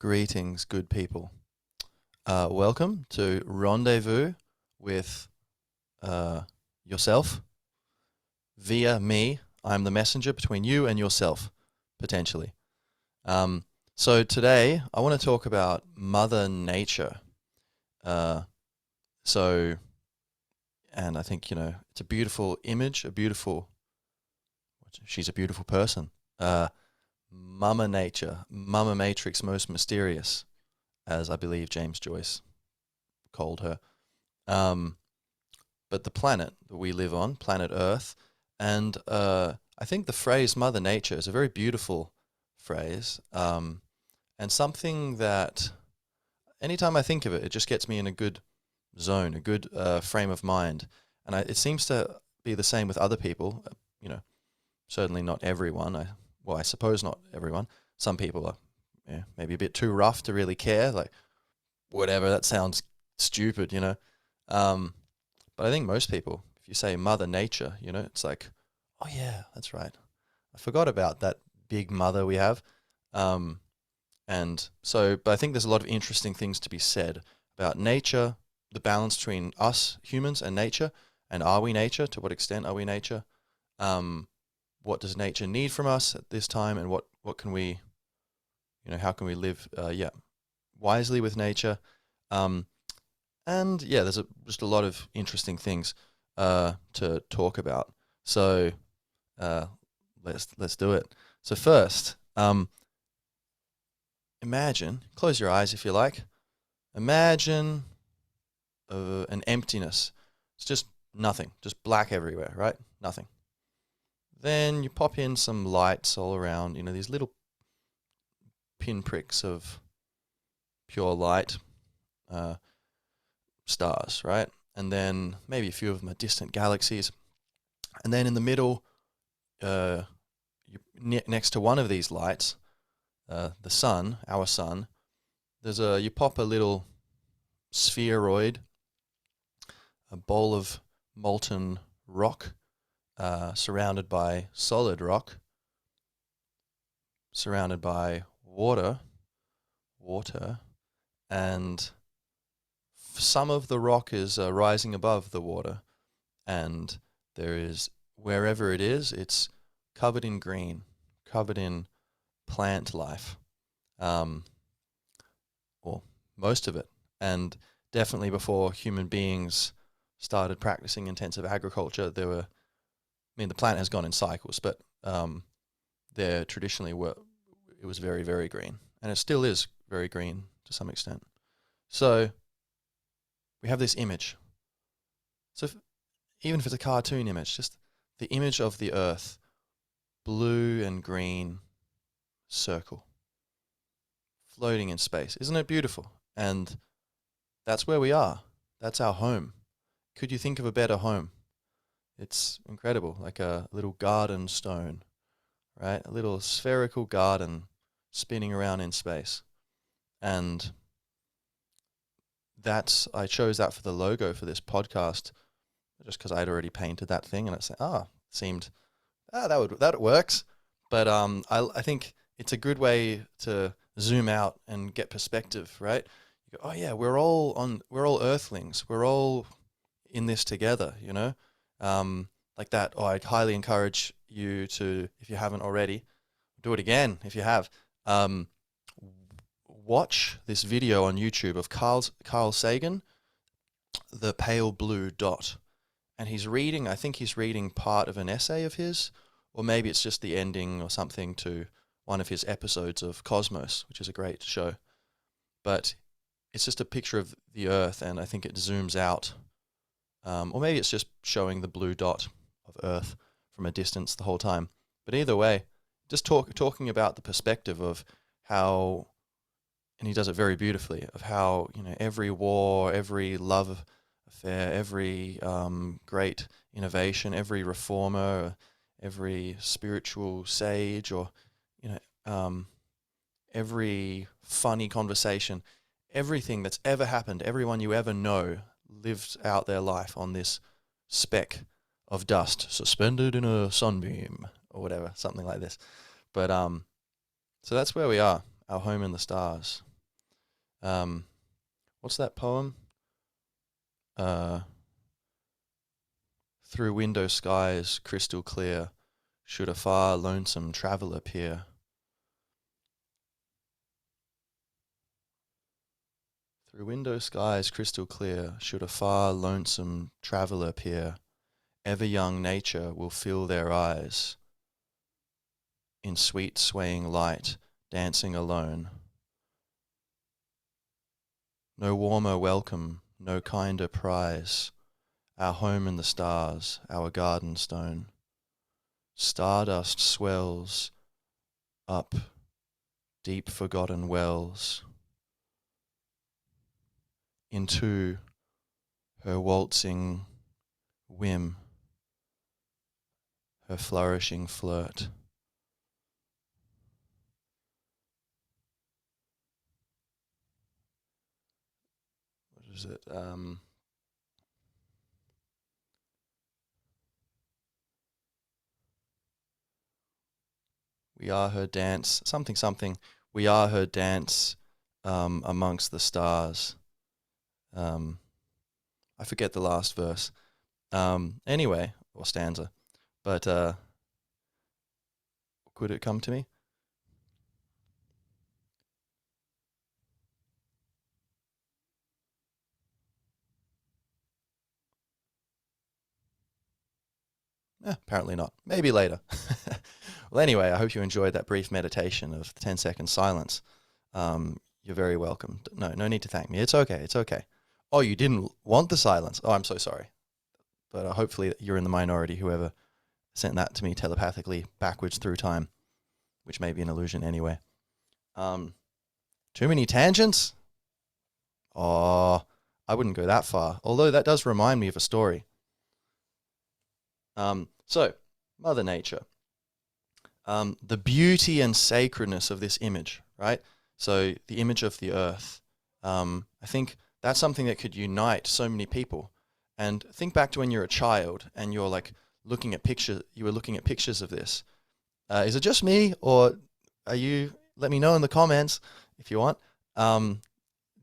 Greetings, good people. Welcome to Rendezvous with yourself via me. I'm the messenger between you and yourself, potentially. So today I want to talk about Mother Nature. Uh, so, and I think, it's a beautiful image, she's a beautiful person. Mama Nature, Mama Matrix Most Mysterious, as I believe James Joyce called her. But the planet that we live on, planet Earth, and I think the phrase Mother Nature is a very beautiful phrase, and something that anytime I think of it, it just gets me in a good zone, a good frame of mind. And it seems to be the same with other people, certainly not everyone. I suppose not everyone. Some people are maybe a bit too rough to really care, like, whatever, that sounds stupid, But I think most people, if you say Mother Nature, it's like, oh yeah, that's right. I forgot about that big mother we have. But I think there's a lot of interesting things to be said about nature, the balance between us humans and nature, and are we nature? To what extent are we nature? What does nature need from us at this time, and what can we, how can we live, wisely with nature? There's just a lot of interesting things to talk about. So let's do it. So first, imagine, close your eyes if you like. Imagine an emptiness. It's just nothing, just black everywhere, right? Nothing. Then you pop in some lights all around, these little pinpricks of pure light, stars, right? And then maybe a few of them are distant galaxies. And then in the middle, next to one of these lights, the sun, our sun, you pop a little spheroid, a bowl of molten rock, surrounded by solid rock, surrounded by water, and some of the rock is rising above the water, and wherever it is, it's covered in green, covered in plant life, or most of it. And definitely before human beings started practicing intensive agriculture, the planet has gone in cycles, but there traditionally it was very, very green, and it still is very green to some extent. So we have this image. So even if it's a cartoon image, just the image of the Earth, blue and green circle, floating in space. Isn't it beautiful? And that's where we are. That's our home. Could you think of a better home? It's incredible, like a little garden stone, right? A little spherical garden spinning around in space. And I chose that for the logo for this podcast, just because I'd already painted that thing, and that works. But I think it's a good way to zoom out and get perspective, right? You go, oh yeah, we're all Earthlings. We're all in this together, like that. Oh, I'd highly encourage you to, if you haven't already, do it again if you have. Watch this video on YouTube of Carl Sagan, The Pale Blue Dot. And I think he's reading part of an essay of his, or maybe it's just the ending or something to one of his episodes of Cosmos, which is a great show. But it's just a picture of the Earth, and I think it zooms out. Or maybe it's just showing the blue dot of Earth from a distance the whole time. But either way, just talking about the perspective of how, and he does it very beautifully, of how, every war, every love affair, every great innovation, every reformer, every spiritual sage, or, every funny conversation, everything that's ever happened, everyone you ever know lived out their life on this speck of dust suspended in a sunbeam, or whatever, something like this. But so that's where we are, our home in the stars. Um, what's that poem? Uh, Through window skies crystal clear, should a far lonesome traveller peer. Through window skies crystal clear, should a far lonesome traveller peer, ever young nature will fill their eyes in sweet swaying light, dancing alone. No warmer welcome, no kinder prize, our home in the stars, our garden stone. Stardust swells up deep forgotten wells into her waltzing whim, her flourishing flirt. What is it? We are her dance, something, something. We are her dance amongst the stars. Um, I forget the last verse. Anyway, or stanza. But could it come to me? Apparently not. Maybe later. Well, anyway, I hope you enjoyed that brief meditation of 10-second silence. You're very welcome. No need to thank me. It's okay. It's okay. Oh, you didn't want the silence. Oh, I'm so sorry. But hopefully you're in the minority, whoever sent that to me telepathically backwards through time, which may be an illusion anyway. Too many tangents? Oh, I wouldn't go that far. Although that does remind me of a story. So, Mother Nature. The beauty and sacredness of this image, right? So the image of the earth. I think that's something that could unite so many people. And think back to when you're a child and you're like looking at pictures. You were looking at pictures of this. Is it just me, or are you? Let me know in the comments if you want.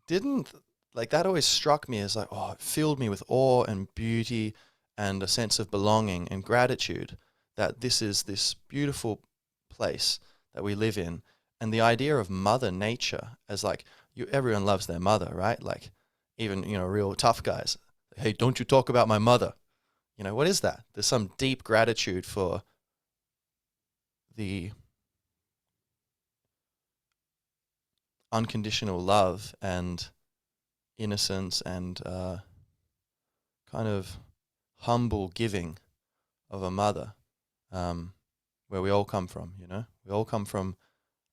Didn't like that always struck me as like, oh, it filled me with awe and beauty and a sense of belonging and gratitude that this is this beautiful place that we live in. And the idea of mother nature as like everyone loves their mother, right? Like even, real tough guys. Hey, don't you talk about my mother. What is that? There's some deep gratitude for the unconditional love and innocence and kind of humble giving of a mother, where we all come from. We all come from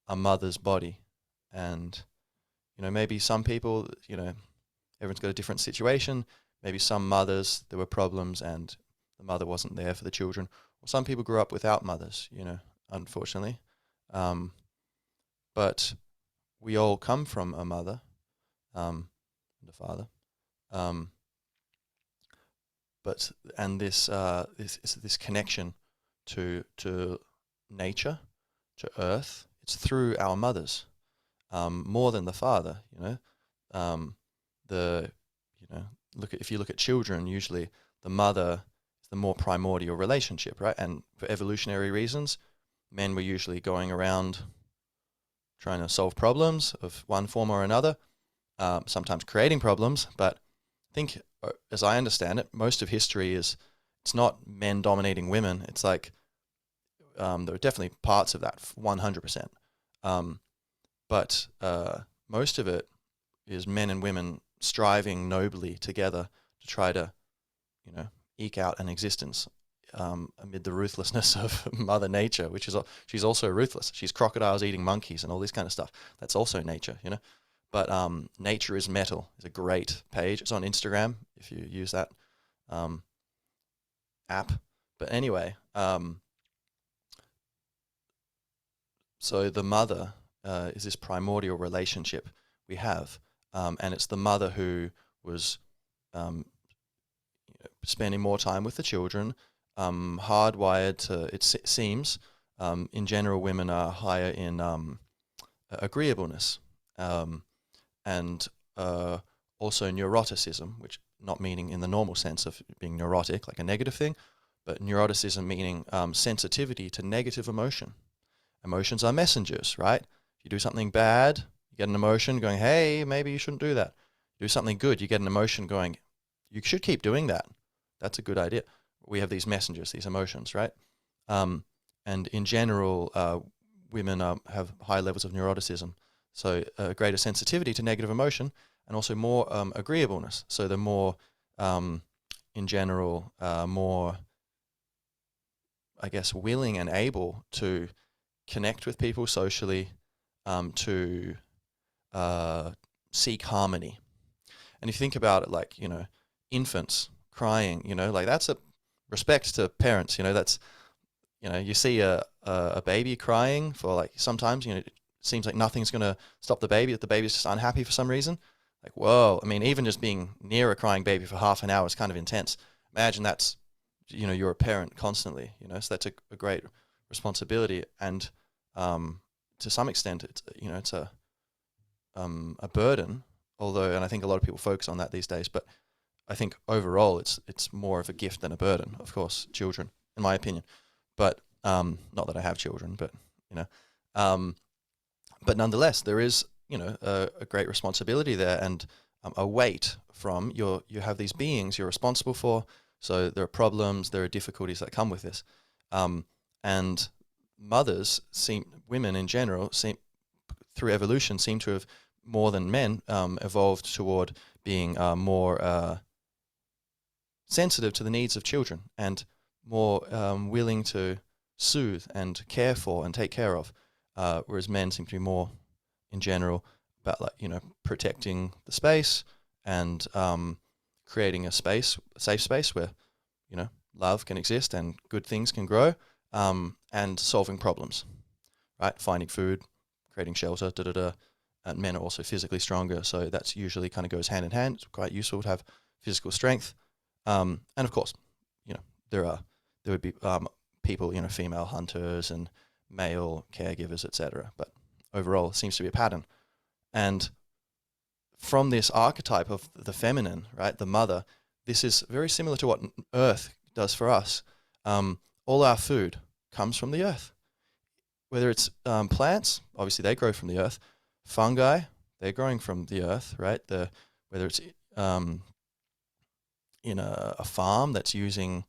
a mother's body, and maybe some people, everyone's got a different situation. Maybe some mothers there were problems and the mother wasn't there for the children, or some people grew up without mothers. Unfortunately, but we all come from a mother and a father. But and this connection to nature, to earth, it's through our mothers, more than the father. The if you look at children, usually the mother is the more primordial relationship, right? And for evolutionary reasons, men were usually going around trying to solve problems of one form or another, sometimes creating problems, but I think, as I understand it, most of history it's not men dominating women. It's like there are definitely parts of that, 100%. But most of it is men and women striving nobly together to try to, eke out an existence amid the ruthlessness of Mother Nature, which is she's also ruthless. She's crocodiles eating monkeys and all this kind of stuff. That's also nature, But Nature is Metal is a great page. It's on Instagram if you use that app. But anyway, so the mother is this primordial relationship we have, and it's the mother who was spending more time with the children, hardwired to, it seems, in general, women are higher in agreeableness. and also neuroticism, which not meaning in the normal sense of being neurotic, like a negative thing, but neuroticism meaning sensitivity to negative emotion. Emotions are messengers, right? If you do something bad, you get an emotion going, hey, maybe you shouldn't do that. Do something good, you get an emotion going, you should keep doing that. That's a good idea. We have these messengers, these emotions, right? And in general, women have high levels of neuroticism, so greater sensitivity to negative emotion, and also more agreeableness. So they're more, in general, more, I guess, willing and able to connect with people socially, to seek harmony. And if you think about it, like, infants crying, like that's a respect to parents, that's, you see a baby crying for like, sometimes, it seems like nothing's going to stop the baby, that the baby's just unhappy for some reason. Like, whoa, I mean, even just being near a crying baby for half an hour is kind of intense. Imagine that's, you're a parent constantly, so that's a great responsibility. And to some extent, it's a burden, although, and I think a lot of people focus on that these days, but I think overall it's more of a gift than a burden, of course, children, in my opinion. But not that I have children, but um, but nonetheless, there is a great responsibility there, and a weight from you have these beings you're responsible for. So there are problems, there are difficulties that come with this, and women in general through evolution seem to have, more than men, evolved toward being more sensitive to the needs of children, and more willing to soothe and care for and take care of, whereas men seem to be more, in general, about protecting the space and creating a safe space where love can exist and good things can grow, and solving problems, right? Finding food, creating shelter, And men are also physically stronger, so that's usually kind of goes hand in hand. It's quite useful to have physical strength. And of course, there would be people, female hunters and male caregivers, etc. But overall, it seems to be a pattern. And from this archetype of the feminine, right, the mother, this is very similar to what Earth does for us. All our food comes from the Earth. Whether it's plants, obviously they grow from the Earth. Fungi, they're growing from the Earth, right? Whether it's in a farm that's using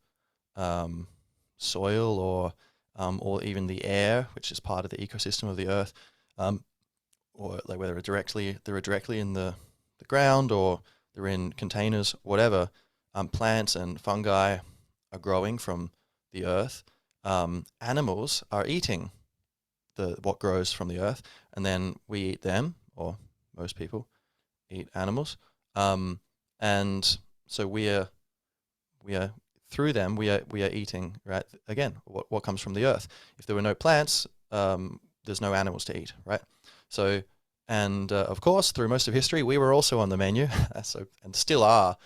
soil, or even the air, which is part of the ecosystem of the Earth, or like whether they're directly in the ground or they're in containers, whatever. Plants and fungi are growing from the Earth. Animals are eating what grows from the Earth, and then we eat them, or most people eat animals, and so we are through them we are eating, right? Again, what comes from the Earth. If there were no plants, there's no animals to eat, right? So, and of course, through most of history, we were also on the menu, so, and still are.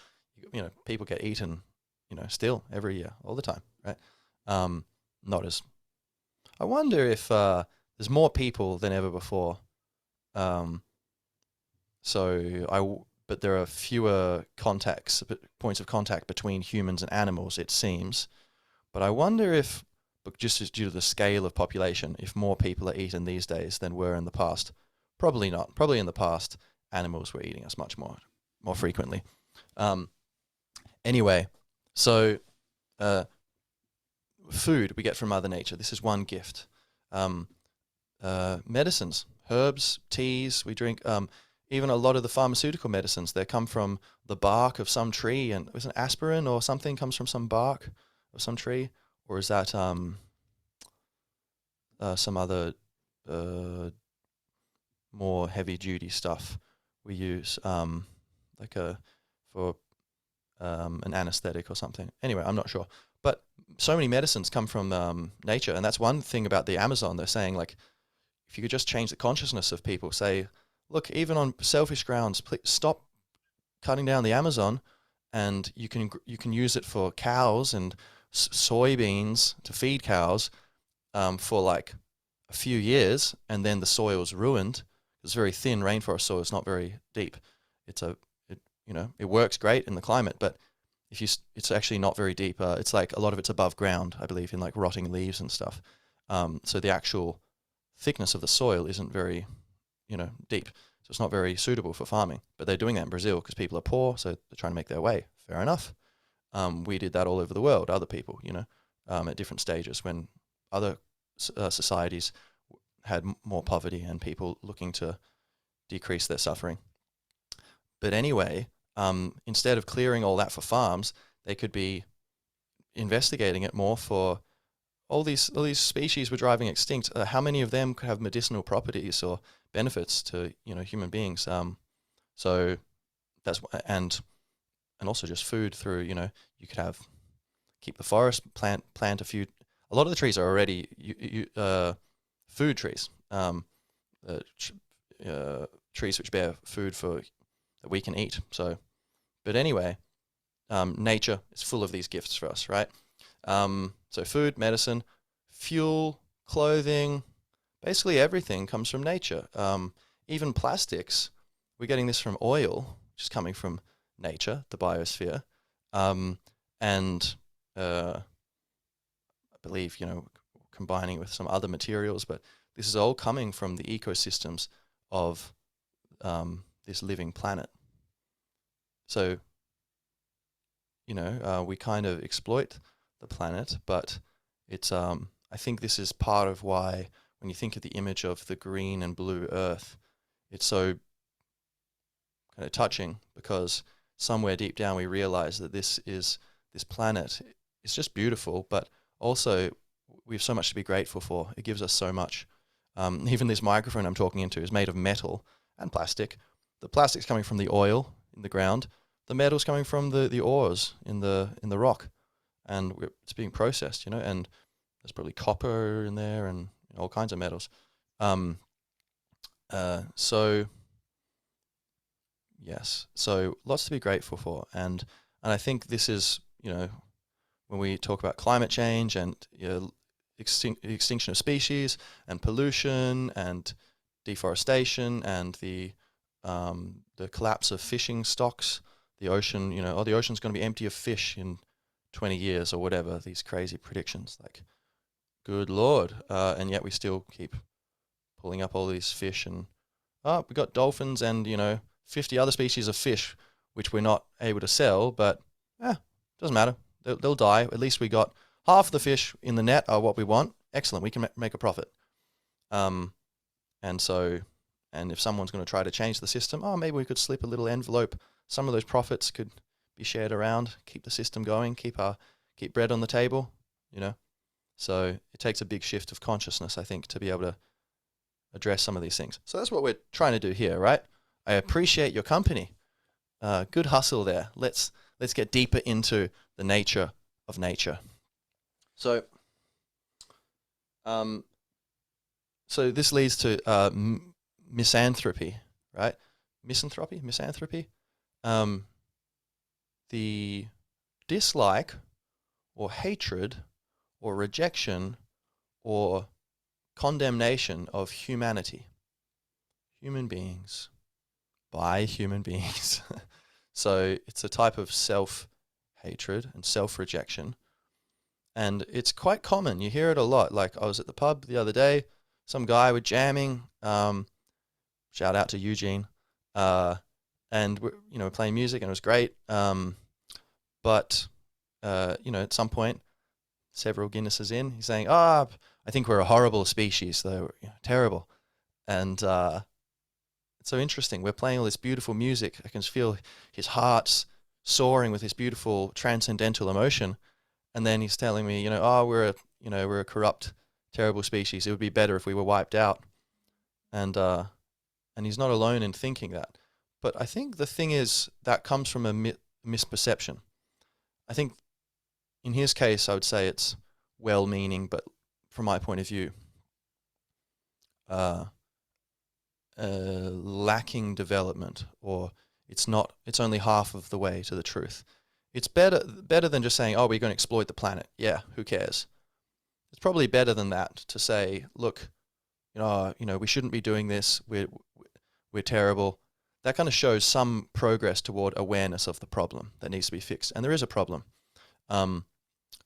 People get eaten, still every year, all the time, right? Not as. I wonder if there's more people than ever before. But there are fewer points of contact between humans and animals, it seems. But I wonder if, just due to the scale of population, if more people are eaten these days than were in the past. Probably not. Probably in the past, animals were eating us much more frequently. Anyway, so food we get from Mother Nature. This is one gift. Medicines, herbs, teas we drink. Even a lot of the pharmaceutical medicines, they come from the bark of some tree, and is it aspirin or something comes from some bark of some tree, or is that some other more heavy duty stuff we use, for an anesthetic or something. Anyway, I'm not sure, but so many medicines come from nature, and that's one thing about the Amazon. They're saying, like, if you could just change the consciousness of people, say, look, even on selfish grounds, please stop cutting down the Amazon, and you can use it for cows and soybeans to feed cows for like a few years, and then the soil's ruined It's very thin rainforest soil. It's not very deep. It works great in the climate, but it's actually not very deep. It's like a lot of it's above ground, I believe, in like rotting leaves and stuff. So the actual thickness of the soil isn't very, deep. So it's not very suitable for farming. But they're doing that in Brazil because people are poor, so they're trying to make their way. Fair enough. We did that all over the world. Other people, at different stages when other societies had more poverty and people looking to decrease their suffering. But anyway, instead of clearing all that for farms, they could be investigating it more for all these species were driving extinct. How many of them could have medicinal properties or benefits to human beings? So that's and also just food through you could have keep the forest, plant a few. A lot of the trees are already food trees, trees which bear food that we can eat. So, but anyway, nature is full of these gifts for us, right? So food, medicine, fuel, clothing, basically everything comes from nature. Even plastics, we're getting this from oil, which is coming from nature, the biosphere, and I believe combining with some other materials, but this is all coming from the ecosystems of this living planet. So we kind of exploit the planet, but it's I think this is part of why when you think of the image of the green and blue earth, it's so kind of touching, because somewhere deep down we realize that this planet is just beautiful, but also we have so much to be grateful for. It gives us so much. Even this microphone I'm talking into is made of metal and plastic. The plastic's coming from the oil in the ground. The metal's coming from the ores in the rock, and it's being processed, and there's probably copper in there and all kinds of metals. So yes, so lots to be grateful for, and I think this is when we talk about climate change and extinction of species and pollution and deforestation and the collapse of fishing stocks, the ocean, the ocean's going to be empty of fish in 20 years or whatever, these crazy predictions, like, good Lord. And yet we still keep pulling up all these fish, and we got dolphins and, 50 other species of fish, which we're not able to sell, but doesn't matter. They'll die. At least we got half the fish in the net are what we want. Excellent. We can make a profit. And if someone's going to try to change the system, maybe we could slip a little envelope. Some of those profits could be shared around, keep the system going, keep bread on the table, So it takes a big shift of consciousness, I think, to be able to address some of these things. So that's what we're trying to do here, right? I appreciate your company. Good hustle there. Let's get deeper into the nature of nature. So, so this leads to misanthropy, right? Misanthropy. The dislike or hatred or rejection or condemnation of humanity, human beings, by human beings. So it's a type of self-hatred and self-rejection. And it's quite common. You hear it a lot. Like, I was at the pub the other day, some guy was jamming, shout out to Eugene, and we're playing music and it was great. But at some point, several Guinnesses in, he's saying, I think we're a horrible species, though, terrible. And it's so interesting. We're playing all this beautiful music. I can feel his heart's soaring with this beautiful transcendental emotion. And then he's telling me, we're a corrupt, terrible species. It would be better if we were wiped out. And he's not alone in thinking that. But I think the thing is that comes from a misperception. I think in his case, I would say it's well-meaning, but from my point of view, lacking development, or it's only half of the way to the truth. It's better than just saying, we're going to exploit the planet. Yeah, who cares? It's probably better than that to say, look, we shouldn't be doing this. we're terrible, that kind of shows some progress toward awareness of the problem that needs to be fixed. And there is a problem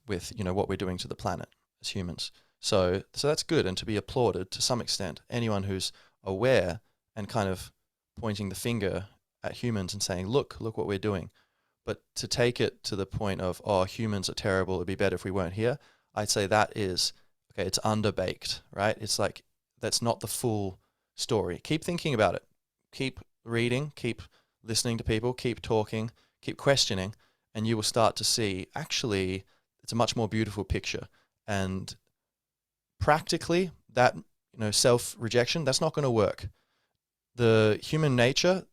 with, what we're doing to the planet as humans. So that's good and to be applauded to some extent. Anyone who's aware and kind of pointing the finger at humans and saying, look what we're doing. But to take it to the point of, oh, humans are terrible, it'd be better if we weren't here, I'd say that is, okay, it's underbaked, right? It's like, that's not the full story. Keep thinking about it. Keep reading, keep listening to people, keep talking, keep questioning, and you will start to see, actually, it's a much more beautiful picture. And practically, that, self-rejection, that's not going to work. The human nature,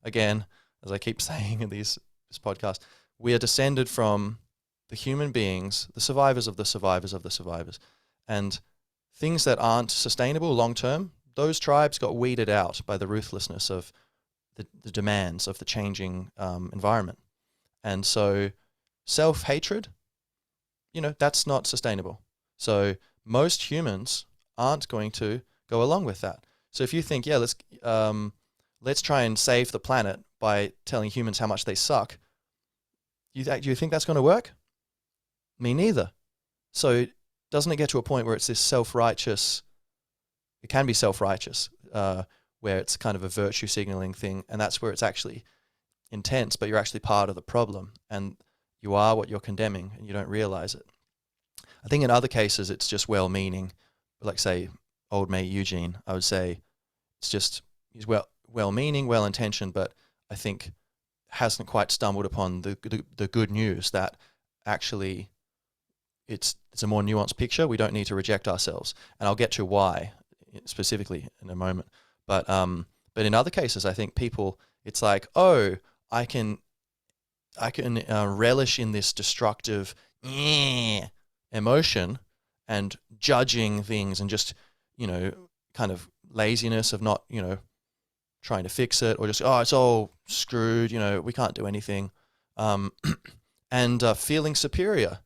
again, as I keep saying in this podcast, we are descended from the human beings, the survivors of the survivors of the survivors. And things that aren't sustainable long-term, those tribes got weeded out by the ruthlessness of the demands of the changing environment. And so self-hatred, that's not sustainable. So most humans aren't going to go along with that. So if you think, let's try and save the planet by telling humans how much they suck, do you think that's going to work? Me neither. So doesn't it get to a point where it's this self-righteous, it can be self-righteous, where it's kind of a virtue signaling thing, and that's where it's actually intense, but you're actually part of the problem, and you are what you're condemning, and you don't realize it. I think in other cases it's just well-meaning, like say old mate Eugene, I would say he's well-meaning, well-intentioned, but I think hasn't quite stumbled upon the good news that actually it's a more nuanced picture. We don't need to reject ourselves, and I'll get to why specifically in a moment. But in other cases, I think people, it's like, oh, I can relish in this destructive emotion and judging things and just, kind of laziness of not, trying to fix it, or just, oh, it's all screwed, we can't do anything. And feeling superior.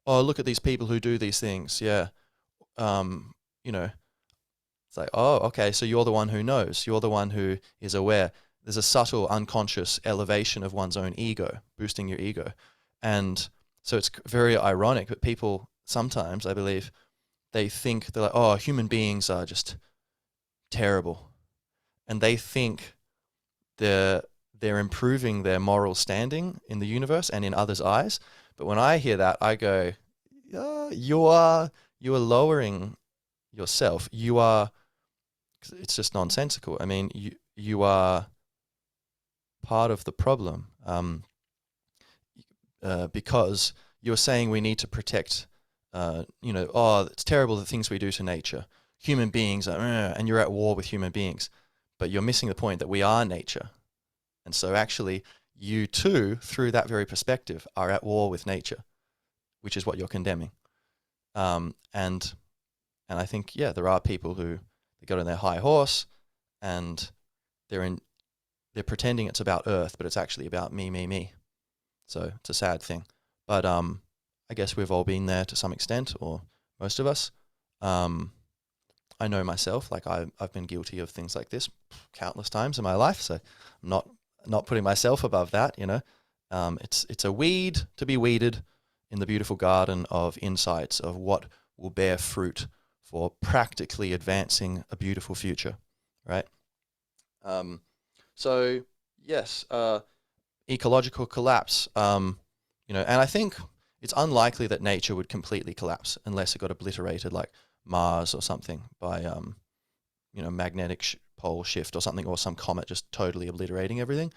Oh, look at these people who do these things. Yeah. It's like, oh, okay, so you're the one who knows. You're the one who is aware. There's a subtle unconscious elevation of one's own ego, boosting your ego. And so it's very ironic, but people sometimes, I believe, they think, they're like, oh, human beings are just terrible. And they think they're improving their moral standing in the universe and in others' eyes. But when I hear that, I go, you are lowering yourself. It's just nonsensical. I mean, you are part of the problem, because you're saying we need to protect, it's terrible the things we do to nature. Human beings are, and you're at war with human beings. But you're missing the point that we are nature. And so actually, you too, through that very perspective, are at war with nature, which is what you're condemning. And I think, there are people who they got on their high horse and they're pretending it's about Earth, but it's actually about me. So it's a sad thing. But I guess we've all been there to some extent, or most of us. I know myself, like I've been guilty of things like this countless times in my life, so I'm not putting myself above that, It's a weed to be weeded in the beautiful garden of insights of what will bear fruit for practically advancing a beautiful future, right? So yes, ecological collapse, and I think it's unlikely that nature would completely collapse unless it got obliterated, like Mars or something, by magnetic pole shift or something, or some comet just totally obliterating everything.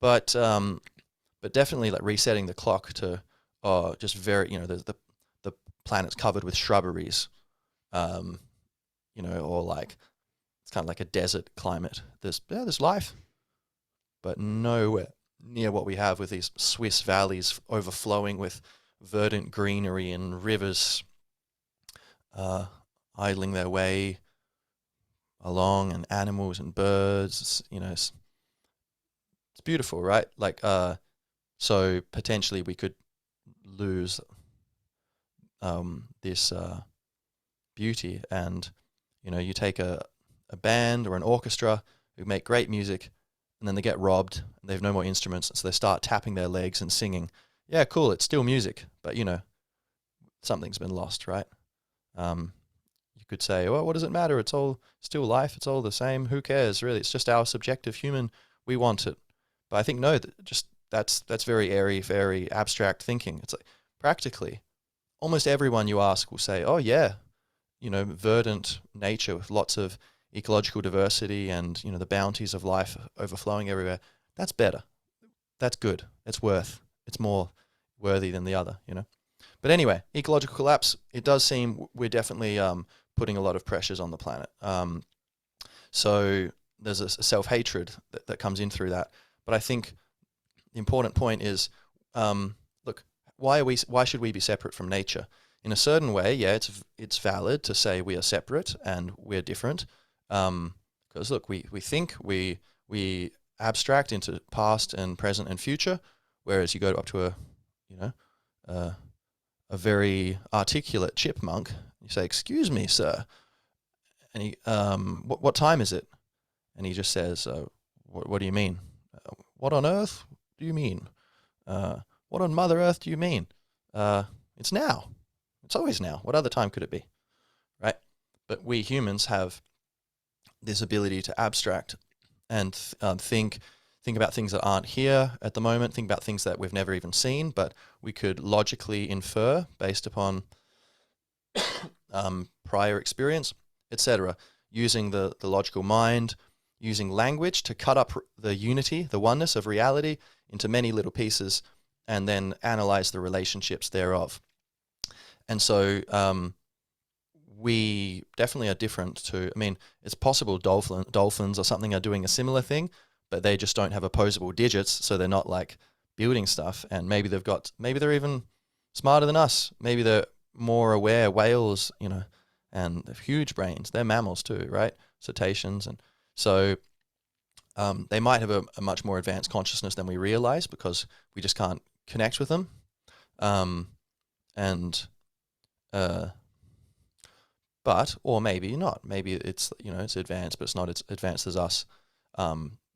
But definitely like resetting the clock to just very, the planet's covered with shrubberies, or like it's kind of like a desert climate. There's life, but nowhere near what we have with these Swiss valleys overflowing with verdant greenery and rivers idling their way along, and animals and birds. It's beautiful, right? Like, so potentially we could lose this beauty. And you take a band or an orchestra who make great music, and then they get robbed, and they have no more instruments, so they start tapping their legs and singing. Yeah, cool, it's still music, but something's been lost, right? You could say, well, what does it matter? It's all still life. It's all the same. Who cares, really? It's just our subjective human. We want it. But I think, no, that's very airy, very abstract thinking. It's like, practically, almost everyone you ask will say, oh, yeah, verdant nature with lots of ecological diversity and, the bounties of life overflowing everywhere. That's better. That's good. It's more worthy than the other, But anyway, ecological collapse, it does seem we're definitely putting a lot of pressures on the planet. So there's a self-hatred that comes in through that. But I think the important point is, look, why should we be separate from nature? In a certain way, yeah, it's valid to say we are separate and we're different. Because look, we think, we abstract into past and present and future, whereas you go up to a very articulate chipmunk, you say, "Excuse me, sir," and he, what time is it? And he just says, "What do you mean? What on earth do you mean? What on Mother Earth do you mean? It's now. It's always now. What other time could it be, right?" But we humans have this ability to abstract and think about things that aren't here at the moment, think about things that we've never even seen, but we could logically infer based upon prior experience, etc., using the logical mind, using language to cut up the unity, the oneness of reality into many little pieces, and then analyze the relationships thereof. And so we definitely are different to, it's possible dolphins or something are doing a similar thing, but they just don't have opposable digits, so they're not like building stuff. And maybe they're even smarter than us. Maybe they're more aware. Whales, and they've huge brains. They're mammals too, right? Cetaceans, and so they might have a much more advanced consciousness than we realize because we just can't connect with them. But or maybe not. Maybe it's it's advanced, but it's not as advanced as us.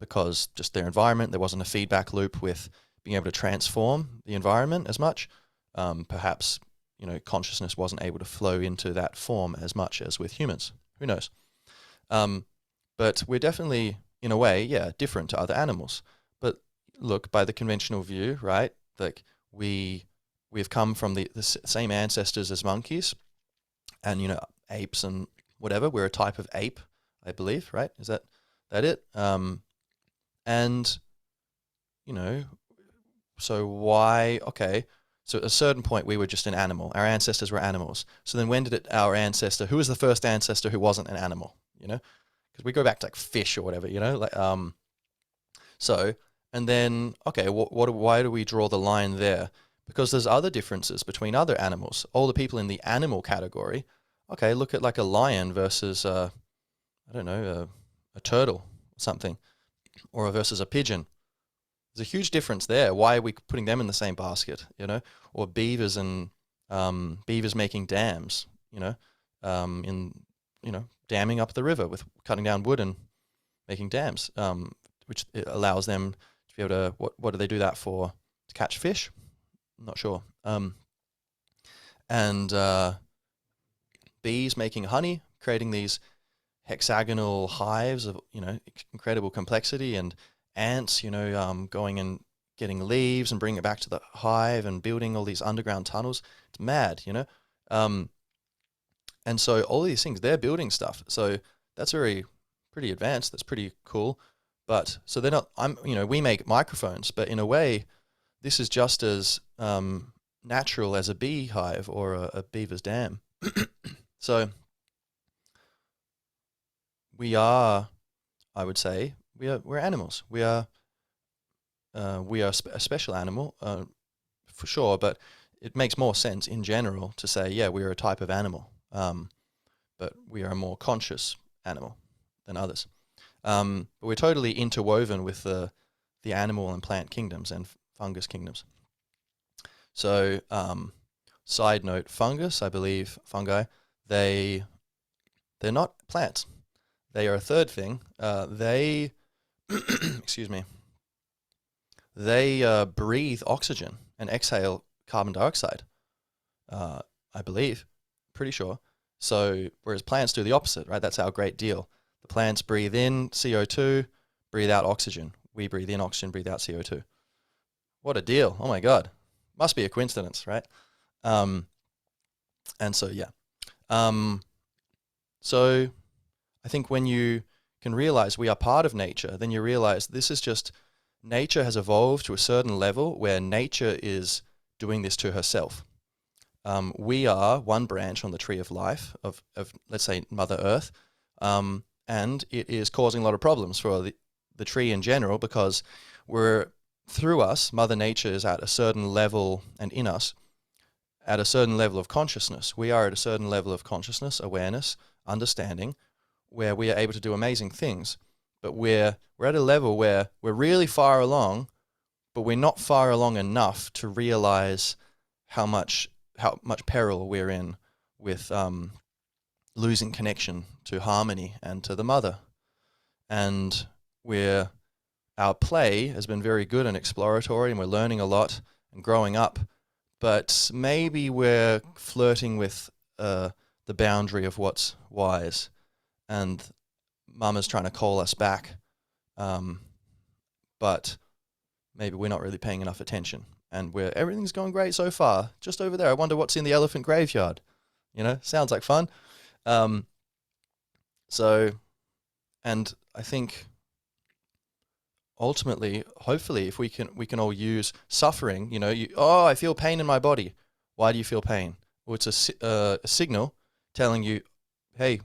Because just their environment, there wasn't a feedback loop with being able to transform the environment as much. Perhaps, consciousness wasn't able to flow into that form as much as with humans. Who knows? But we're definitely, in a way, yeah, different to other animals. But look, by the conventional view, right, like we've come from the same ancestors as monkeys and, apes and whatever. We're a type of ape, I believe, right? Is that it? And, so why, okay, so at a certain point we were just an animal. Our ancestors were animals. So then when did our ancestor, who was the first ancestor who wasn't an animal, Because we go back to like fish or whatever, so, and then, okay, why do we draw the line there? Because there's other differences between other animals. All the people in the animal category, okay, look at like a lion versus, I don't know, a turtle or something. Or versus a pigeon. There's a huge difference there. Why are we putting them in the same basket, Or beavers and beavers making dams, damming up the river with cutting down wood and making dams, which allows them to be able to, what do they do that for? To catch fish? I'm not sure. And bees making honey, creating these hexagonal hives of incredible complexity, and ants going and getting leaves and bringing it back to the hive and building all these underground tunnels. It's mad, and so all these things, they're building stuff, so that's pretty advanced. That's pretty cool. But so they're not, we make microphones, but in a way this is just as natural as a beehive or a beaver's dam. So we are, I would say, we're animals. We are a special animal, for sure. But it makes more sense in general to say, yeah, we are a type of animal, but we are a more conscious animal than others. But we're totally interwoven with the animal and plant kingdoms and fungus kingdoms. So, side note: fungi, they're not plants. they are a third thing. They, excuse me, they breathe oxygen and exhale carbon dioxide. I believe, pretty sure. So whereas plants do the opposite, right? That's our great deal. The plants breathe in CO2, breathe out oxygen. We breathe in oxygen, breathe out CO2. What a deal. Oh my God. Must be a coincidence, right? And so, yeah. So I think when you can realize we are part of nature, then you realize this is just nature has evolved to a certain level where nature is doing this to herself. We are one branch on the tree of life of let's say, Mother Earth, and it is causing a lot of problems for the tree in general because through us, Mother Nature is at a certain level, and in us, at a certain level of consciousness. We are at a certain level of consciousness, awareness, understanding, where we are able to do amazing things. But we're at a level where we're really far along, but we're not far along enough to realize how much peril we're in with losing connection to harmony and to the mother. And our play has been very good and exploratory, and we're learning a lot and growing up, but maybe we're flirting with the boundary of what's wise, and Mama's trying to call us back, but maybe we're not really paying enough attention, and everything's going great so far. Just over there, I wonder what's in the elephant graveyard. Sounds like fun. So, and I think ultimately, hopefully, if we can all use suffering. I feel pain in my body. Why do you feel pain? Well, it's a signal telling you, hey,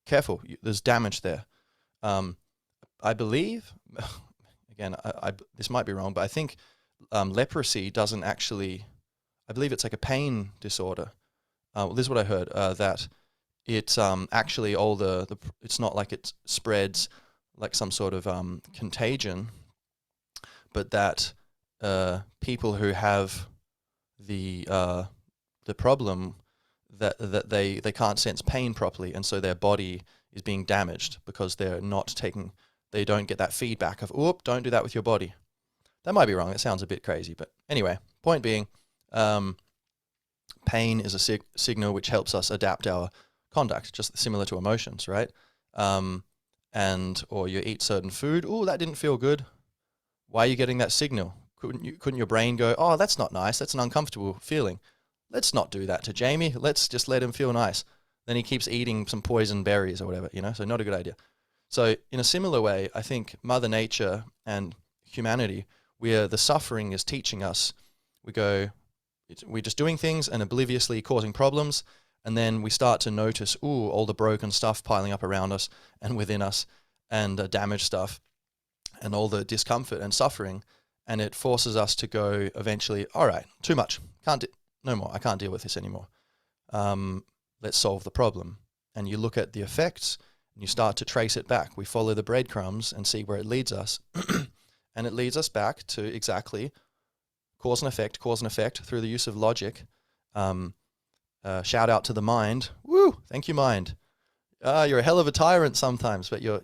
careful, there's damage there. I believe, again, this might be wrong, but I think leprosy doesn't actually. I believe it's like a pain disorder. This is what I heard, that it's actually it's not like it spreads like some sort of contagion, but that people who have the problem that they can't sense pain properly, and so their body is being damaged because they don't get that feedback of, oop, don't do that with your body. That might be wrong. It sounds a bit crazy, but anyway, point being, pain is a signal which helps us adapt our conduct, just similar to emotions, right? Or you eat certain food. Oh, that didn't feel good. Why are you getting that signal? Couldn't your brain go, oh, that's not nice. That's an uncomfortable feeling. Let's not do that to Jamie. Let's just let him feel nice. Then he keeps eating some poison berries or whatever, so not a good idea. So in a similar way, I think Mother Nature and humanity, where the suffering is teaching us, we're just doing things and obliviously causing problems. And then we start to notice, all the broken stuff piling up around us and within us, and damaged stuff, and all the discomfort and suffering. And it forces us to go eventually, all right, too much. No more. I can't deal with this anymore. Let's solve the problem. And you look at the effects and you start to trace it back. We follow the breadcrumbs and see where it leads us. And it leads us back to exactly cause and effect through the use of logic. Shout out to the mind. Woo! Thank you, mind. You're a hell of a tyrant sometimes, but you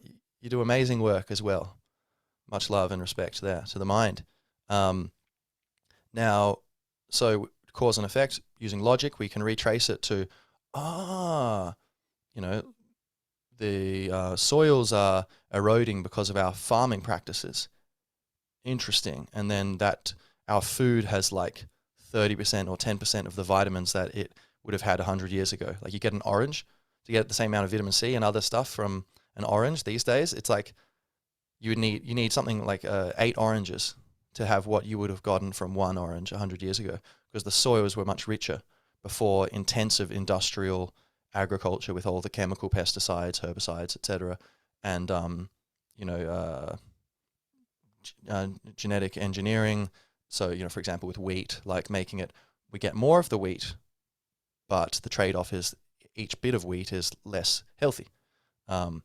do amazing work as well. Much love and respect there to the mind. Now, so cause and effect, using logic, we can retrace it to, the soils are eroding because of our farming practices. Interesting. And then that our food has like 30% or 10% of the vitamins that it would have had 100 years ago. Like you get an orange to get the same amount of vitamin C and other stuff from an orange these days. It's like you need something like 8 oranges to have what you would have gotten from one orange 100 years ago, because the soils were much richer before intensive industrial agriculture with all the chemical pesticides, herbicides, etc., and genetic engineering. So, for example, with wheat, like we get more of the wheat, but the trade-off is each bit of wheat is less healthy. So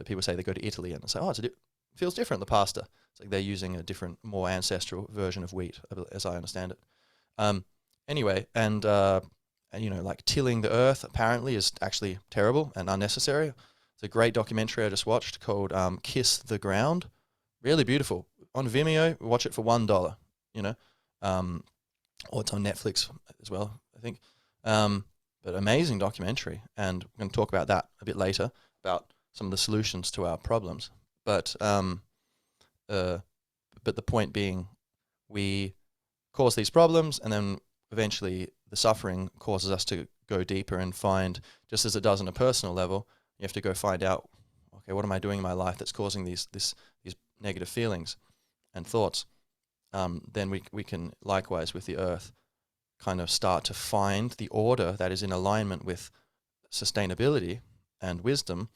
people say they go to Italy and say, it feels different, the pasta. It's like they're using a different, more ancestral version of wheat, as I understand it. Anyway, like tilling the earth apparently is actually terrible and unnecessary. It's a great documentary I just watched called Kiss the Ground. Really beautiful. On Vimeo, watch it for $1, you know. Or it's on Netflix as well, I think. But amazing documentary. And we're going to talk about that a bit later, about some of the solutions to our problems. But the point being, we cause these problems, and then eventually the suffering causes us to go deeper and find, just as it does on a personal level, you have to go find out, okay, what am I doing in my life that's causing these negative feelings and thoughts? Then we can likewise with the earth kind of start to find the order that is in alignment with sustainability and wisdom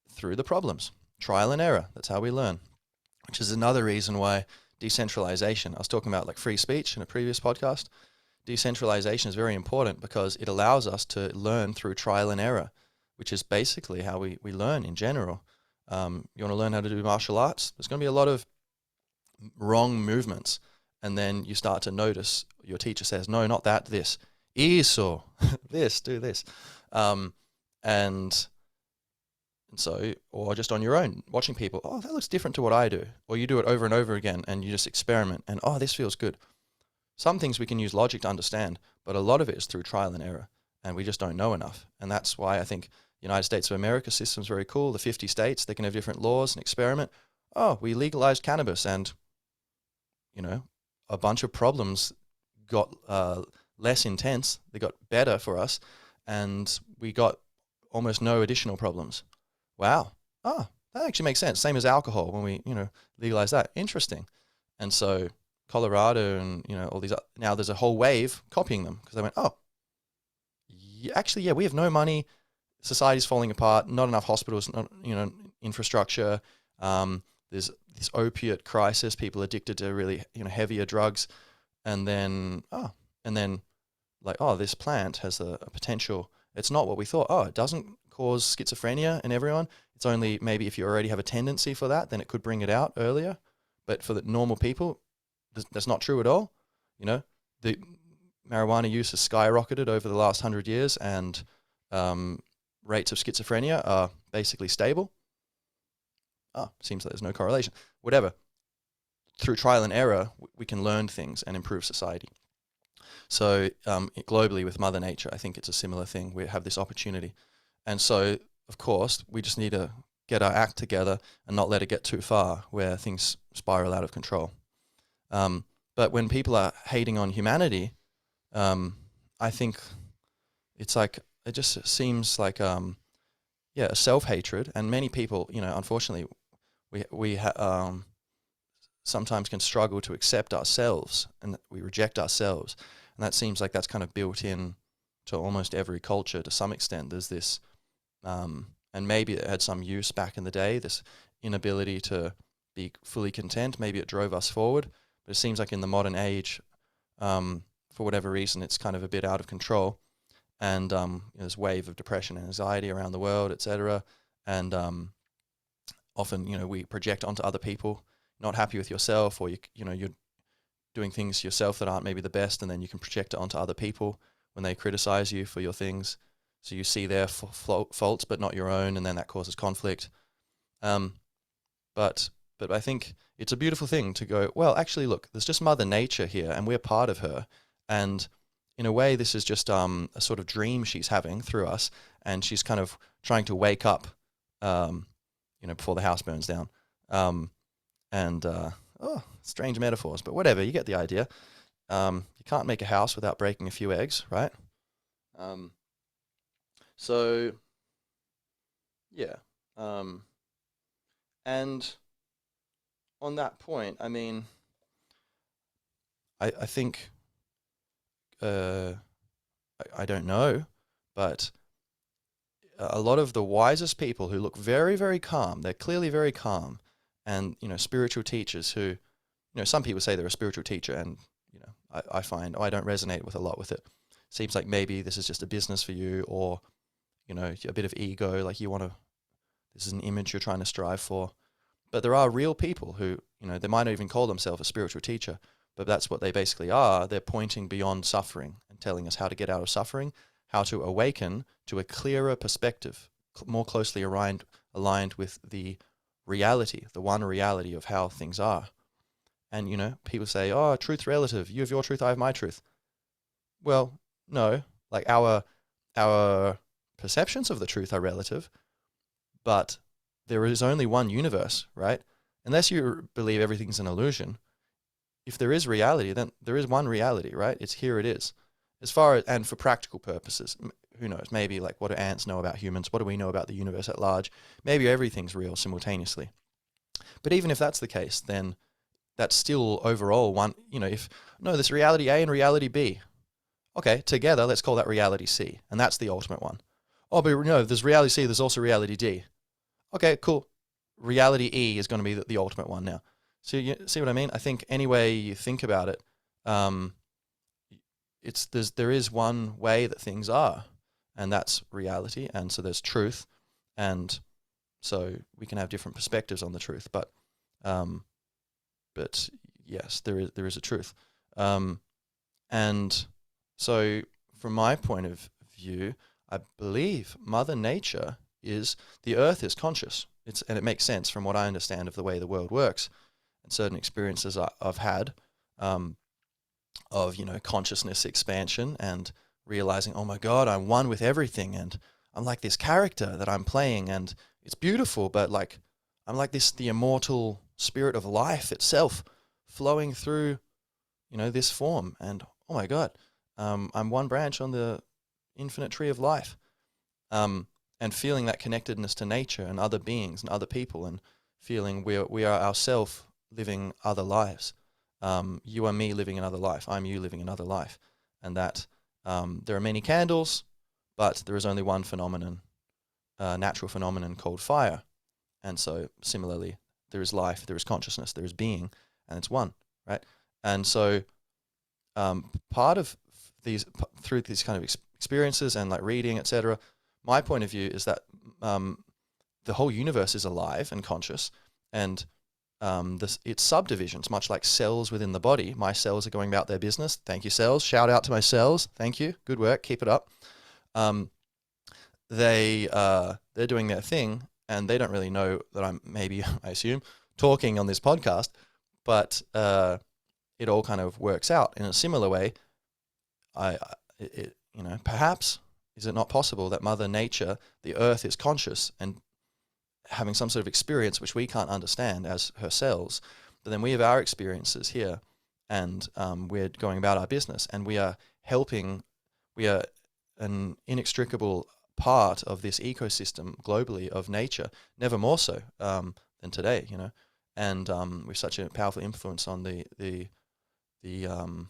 through the problems. Trial and error, that's how we learn, which is another reason why decentralization, I was talking about like free speech in a previous podcast, decentralization is very important because it allows us to learn through trial and error, which is basically how we learn in general. You want to learn how to do martial arts? There's going to be a lot of wrong movements, and then you start to notice your teacher says, no, not that, this. Eso, this, do this. And so, or just on your own, watching people, oh, that looks different to what I do. Or you do it over and over again, and you just experiment, and oh, this feels good. Some things we can use logic to understand, but a lot of it is through trial and error, and we just don't know enough. And that's why I think the United States of America system is very cool. The 50 states, they can have different laws and experiment. Oh, we legalized cannabis, and, you know, a bunch of problems got less intense. They got better for us, and we got almost no additional problems. Wow. Oh, that actually makes sense. Same as alcohol when we, legalize that. Interesting. And so Colorado and, all these, now there's a whole wave copying them because they went, oh, actually, we have no money. Society's falling apart. Not enough hospitals, not, infrastructure. There's this opiate crisis, people addicted to really, heavier drugs. And then, this plant has a potential. It's not what we thought. Oh, it doesn't cause schizophrenia in everyone. It's only maybe if you already have a tendency for that, then it could bring it out earlier. But for the normal people, that's not true at all. The marijuana use has skyrocketed over the last 100 years, and rates of schizophrenia are basically stable. Seems like there's no correlation. Whatever. Through trial and error, we can learn things and improve society. So globally with Mother Nature, I think it's a similar thing. We have this opportunity. And so, of course, we just need to get our act together and not let it get too far where things spiral out of control. But when people are hating on humanity, I think it's like, it just seems like, a self-hatred. And many people, unfortunately, we sometimes can struggle to accept ourselves, and we reject ourselves. And that seems like that's kind of built in to almost every culture to some extent. There's this, and maybe it had some use back in the day, this inability to be fully content. Maybe it drove us forward. But it seems like in the modern age, for whatever reason, it's kind of a bit out of control. And this wave of depression and anxiety around the world, etc. And often, we project onto other people. Not happy with yourself, or you're doing things yourself that aren't maybe the best, and then you can project it onto other people when they criticize you for your things. So you see their faults, but not your own, and then that causes conflict. But I think it's a beautiful thing to go, well, actually, look, there's just Mother Nature here, and we're part of her. And in a way, this is just a sort of dream she's having through us, and she's kind of trying to wake up, before the house burns down. Strange metaphors, but whatever, you get the idea. You can't make a house without breaking a few eggs, right? And on that point, I mean, I think, I don't know, but a lot of the wisest people who look very, very calm, they're clearly very calm, and, spiritual teachers who, some people say they're a spiritual teacher, and, I find, I don't resonate with a lot with it. Seems like maybe this is just a business for you, or, a bit of ego, like this is an image you're trying to strive for. But there are real people who, they might not even call themselves a spiritual teacher, but that's what they basically are. They're pointing beyond suffering and telling us how to get out of suffering, how to awaken to a clearer perspective more closely aligned with the reality, the one reality of how things are. And, people say, oh, truth's relative. You have your truth, I have my truth. Well, no, like our perceptions of the truth are relative, but there is only one universe, right? Unless you believe everything's an illusion, if there is reality, then there is one reality, right? It's here it is. And for practical purposes, who knows? Maybe like, what do ants know about humans? What do we know about the universe at large? Maybe everything's real simultaneously. But even if that's the case, then that's still overall one, there's reality A and reality B. Okay, together, let's call that reality C. And that's the ultimate one. Oh, but no, there's reality C, there's also reality D. Okay, cool. Reality E is going to be the ultimate one now. So you see what I mean? I think any way you think about it, there is one way that things are, and that's reality. And so there's truth, and so we can have different perspectives on the truth. But yes, there is a truth. And so from my point of view, I believe Mother Nature the earth is conscious. And it makes sense from what I understand of the way the world works and certain experiences I've had of, consciousness expansion and realizing, oh my God, I'm one with everything. And I'm like this character that I'm playing, and it's beautiful, but like, I'm like the immortal spirit of life itself flowing through, this form. And oh my God, I'm one branch on the infinite tree of life. And feeling that connectedness to nature and other beings and other people, and feeling we are ourselves living other lives. You are me living another life. I'm you living another life. And that there are many candles, but there is only one phenomenon, natural phenomenon called fire. And so similarly, there is life, there is consciousness, there is being, and it's one, right? And so part of through these kind of experiences and like reading, etc., my point of view is that the whole universe is alive and conscious, and it's subdivisions, much like cells within the body. My cells are going about their business. Thank you, cells. Shout out to my cells. Thank you. Good work. Keep it up. They're doing their thing, and they don't really know that I'm maybe, I assume, talking on this podcast, but it all kind of works out in a similar way. Perhaps is it not possible that Mother Nature, the earth, is conscious and having some sort of experience which we can't understand as her cells, but then we have our experiences here, and we're going about our business, and we are an inextricable part of this ecosystem globally of nature, never more so than today, and with such a powerful influence on the the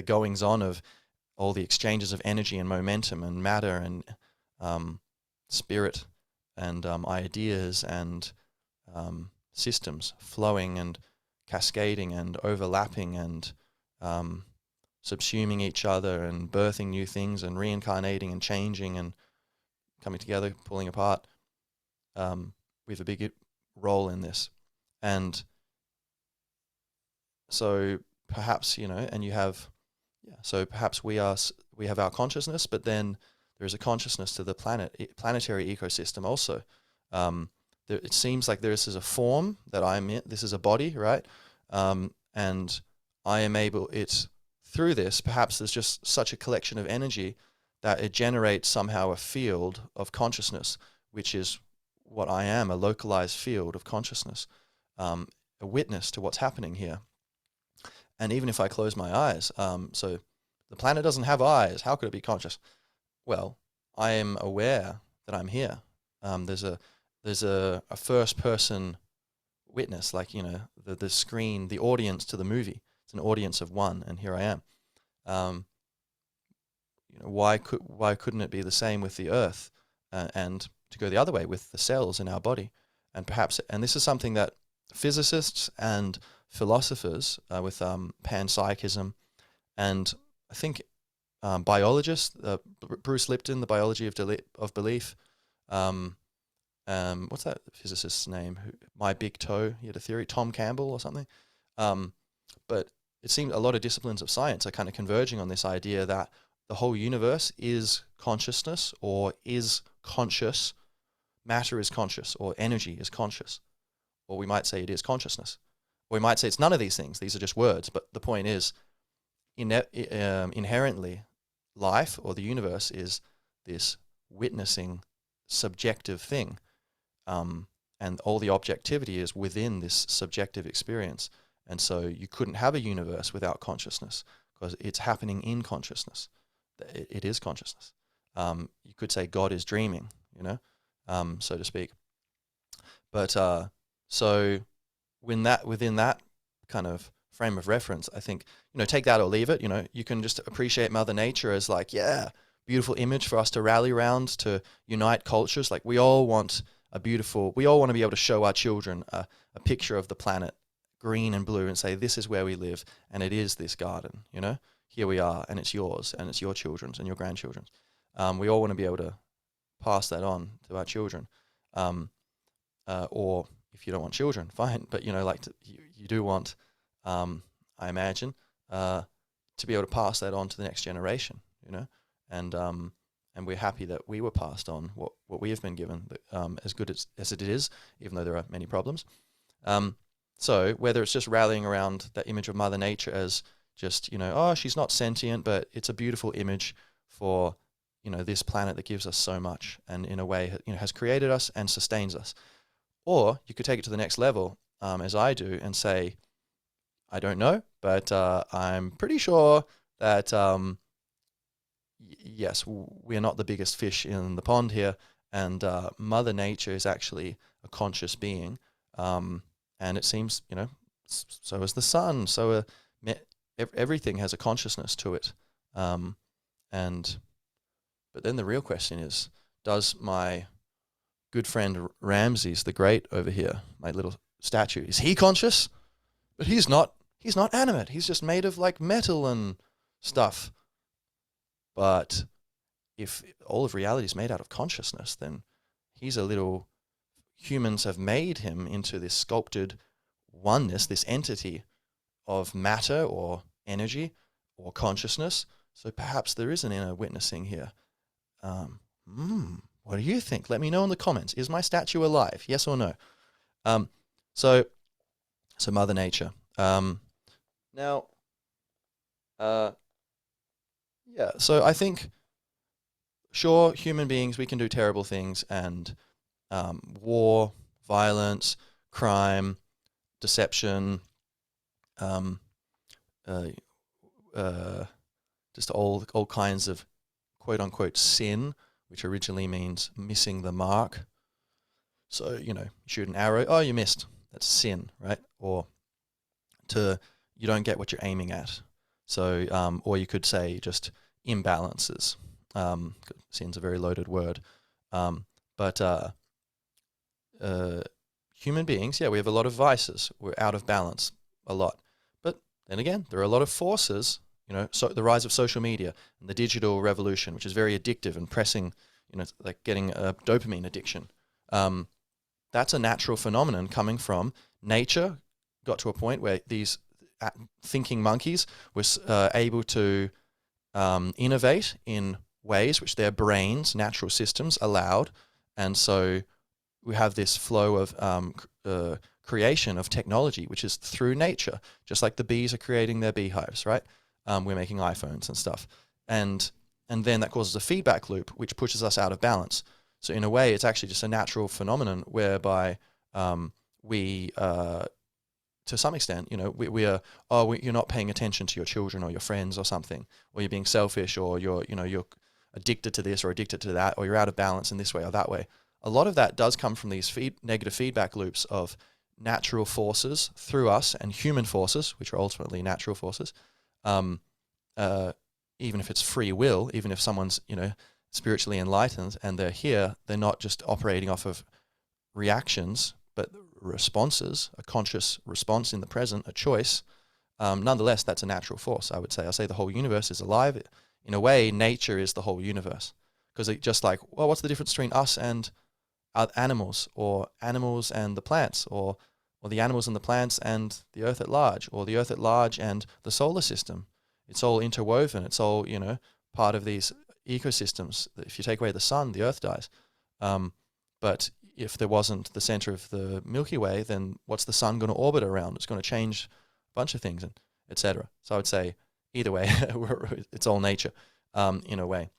goings on of all the exchanges of energy and momentum and matter and spirit and ideas and systems flowing and cascading and overlapping and subsuming each other and birthing new things and reincarnating and changing and coming together, pulling apart. We have a big role in this. And so perhaps, and you have, so perhaps we have our consciousness, but then there's a consciousness to the planetary ecosystem also. It seems like this is a form that I'm in. This is a body, right? And I am through this, perhaps there's just such a collection of energy that it generates somehow a field of consciousness, which is what I am, a localized field of consciousness, a witness to what's happening here. And even if I close my eyes, so the planet doesn't have eyes, how could it be conscious? Well, I am aware that I'm here. There's a first person witness, like, the screen, the audience to the movie. It's an audience of one, and here I am. Why couldn't it be the same with the earth, and to go the other way with the cells in our body? And perhaps, and this is something that physicists and philosophers with panpsychism, and I think biologists, Bruce Lipton, The Biology of Belief. What's that physicist's name? My Big Toe. He had a theory. Tom Campbell or something. But it seemed a lot of disciplines of science are kind of converging on this idea that the whole universe is consciousness or is conscious, matter is conscious or energy is conscious, or we might say it is consciousness, or we might say it's none of these things. These are just words. But the point is, inherently, life or the universe is this witnessing subjective thing, and all the objectivity is within this subjective experience. And so you couldn't have a universe without consciousness because it's happening in consciousness. It is consciousness. You could say God is dreaming, so to speak. But so within that kind of frame of reference, I think, take that or leave it. You can just appreciate Mother Nature as like, yeah, beautiful image for us to rally around, to unite cultures. Like we all want to be able to show our children a picture of the planet, green and blue, and say, this is where we live, and it is this garden, here we are, and it's yours, and it's your children's and your grandchildren's. We all want to be able to pass that on to our children. Or if you don't want children, fine, but you do want, I imagine, to be able to pass that on to the next generation, and we're happy that we were passed on what we have been given, as good as it is, even though there are many problems. So whether it's just rallying around that image of Mother Nature as just, she's not sentient, but it's a beautiful image for, this planet that gives us so much and in a way, has created us and sustains us. Or you could take it to the next level, as I do, and say, I don't know, but I'm pretty sure that, yes, we're not the biggest fish in the pond here, and Mother Nature is actually a conscious being, and it seems, so is the sun, so everything has a consciousness to it, but then the real question is, does my good friend Ramses the Great over here, my little statue, is he conscious? But he's not animate. He's just made of like metal and stuff. But if all of reality is made out of consciousness, then humans have made him into this sculpted oneness, this entity of matter or energy or consciousness. So perhaps there is an inner witnessing here. What do you think? Let me know in the comments. Is my statue alive? Yes or no? So Mother Nature. Now, so I think, sure, human beings, we can do terrible things, and war, violence, crime, deception, just all kinds of quote-unquote sin, which originally means missing the mark. So, shoot an arrow, oh, you missed. That's sin, right? Or you don't get what you're aiming at. So, or you could say just imbalances. Sin's a very loaded word. But human beings, we have a lot of vices. We're out of balance a lot. But then again, there are a lot of forces, so the rise of social media and the digital revolution, which is very addictive and pressing, like getting a dopamine addiction. That's a natural phenomenon coming from nature. Got to a point where these thinking monkeys were able to innovate in ways which their brains, natural systems allowed. And so we have this flow of creation of technology, which is through nature, just like the bees are creating their beehives, right? We're making iPhones and stuff. And then that causes a feedback loop, which pushes us out of balance. So in a way, it's actually just a natural phenomenon whereby we, to some extent, you're not paying attention to your children or your friends or something, or you're being selfish, or you're addicted to this or addicted to that, or you're out of balance in this way or that way. A lot of that does come from these negative feedback loops of natural forces through us and human forces, which are ultimately natural forces. Even if it's free will, even if someone's, spiritually enlightened and they're here, they're not just operating off of reactions, but responses, a conscious response in the present, a choice. Nonetheless, that's a natural force, I would say. I'll say the whole universe is alive. In a way, nature is the whole universe. Because it just like, well, what's the difference between us and animals, or animals and the plants, or the animals and the plants and the earth at large, or the earth at large and the solar system? It's all interwoven. It's all, part of these ecosystems. If you take away the sun, the Earth dies. But if there wasn't the center of the Milky Way, then what's the sun going to orbit around? It's going to change a bunch of things, and etc. So I would say either way, it's all nature in a way.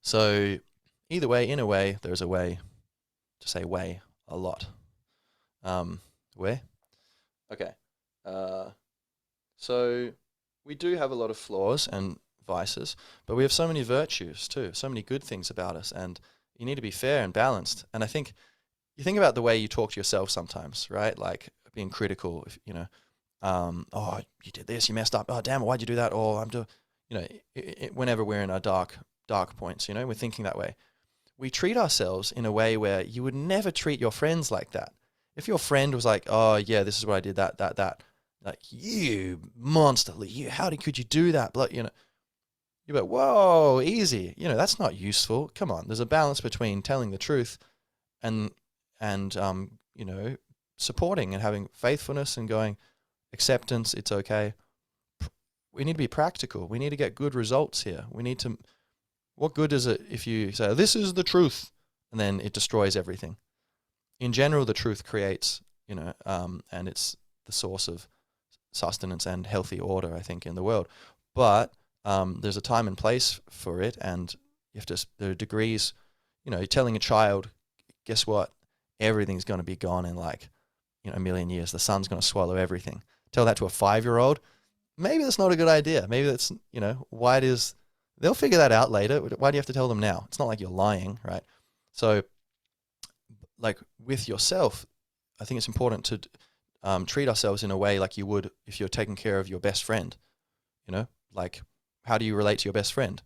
So either way, in a way, there's a way to say way a lot. Way? Okay. So we do have a lot of flaws and vices, but we have so many virtues too, so many good things about us, and you need to be fair and balanced. And I think you think about the way you talk to yourself sometimes, right? Like being critical, if, oh, you did this, you messed up. Oh, damn it, why'd you do that? Oh, I'm doing, whenever we're in our dark points, we're thinking that way. We treat ourselves in a way where you would never treat your friends like that. If your friend was like, oh yeah, this is what I did, that, like, you monster, could you do that? But you're like, whoa, easy. That's not useful. Come on, there's a balance between telling the truth and supporting and having faithfulness and going, acceptance, it's okay. We need to be practical. We need to get good results here. What good is it if you say, this is the truth, and then it destroys everything? In general, the truth creates, and it's the source of sustenance and healthy order, I think, in the world. But there's a time and place for it, and there are degrees. You're telling a child, guess what? Everything's going to be gone in a million years. The sun's going to swallow everything. Tell that to a 5-year-old. Maybe that's not a good idea. Maybe that's, why it is. They'll figure that out later. Why do you have to tell them now? It's not like you're lying, right? So, like with yourself, I think it's important to treat ourselves in a way like you would if you're taking care of your best friend. Like, how do you relate to your best friend?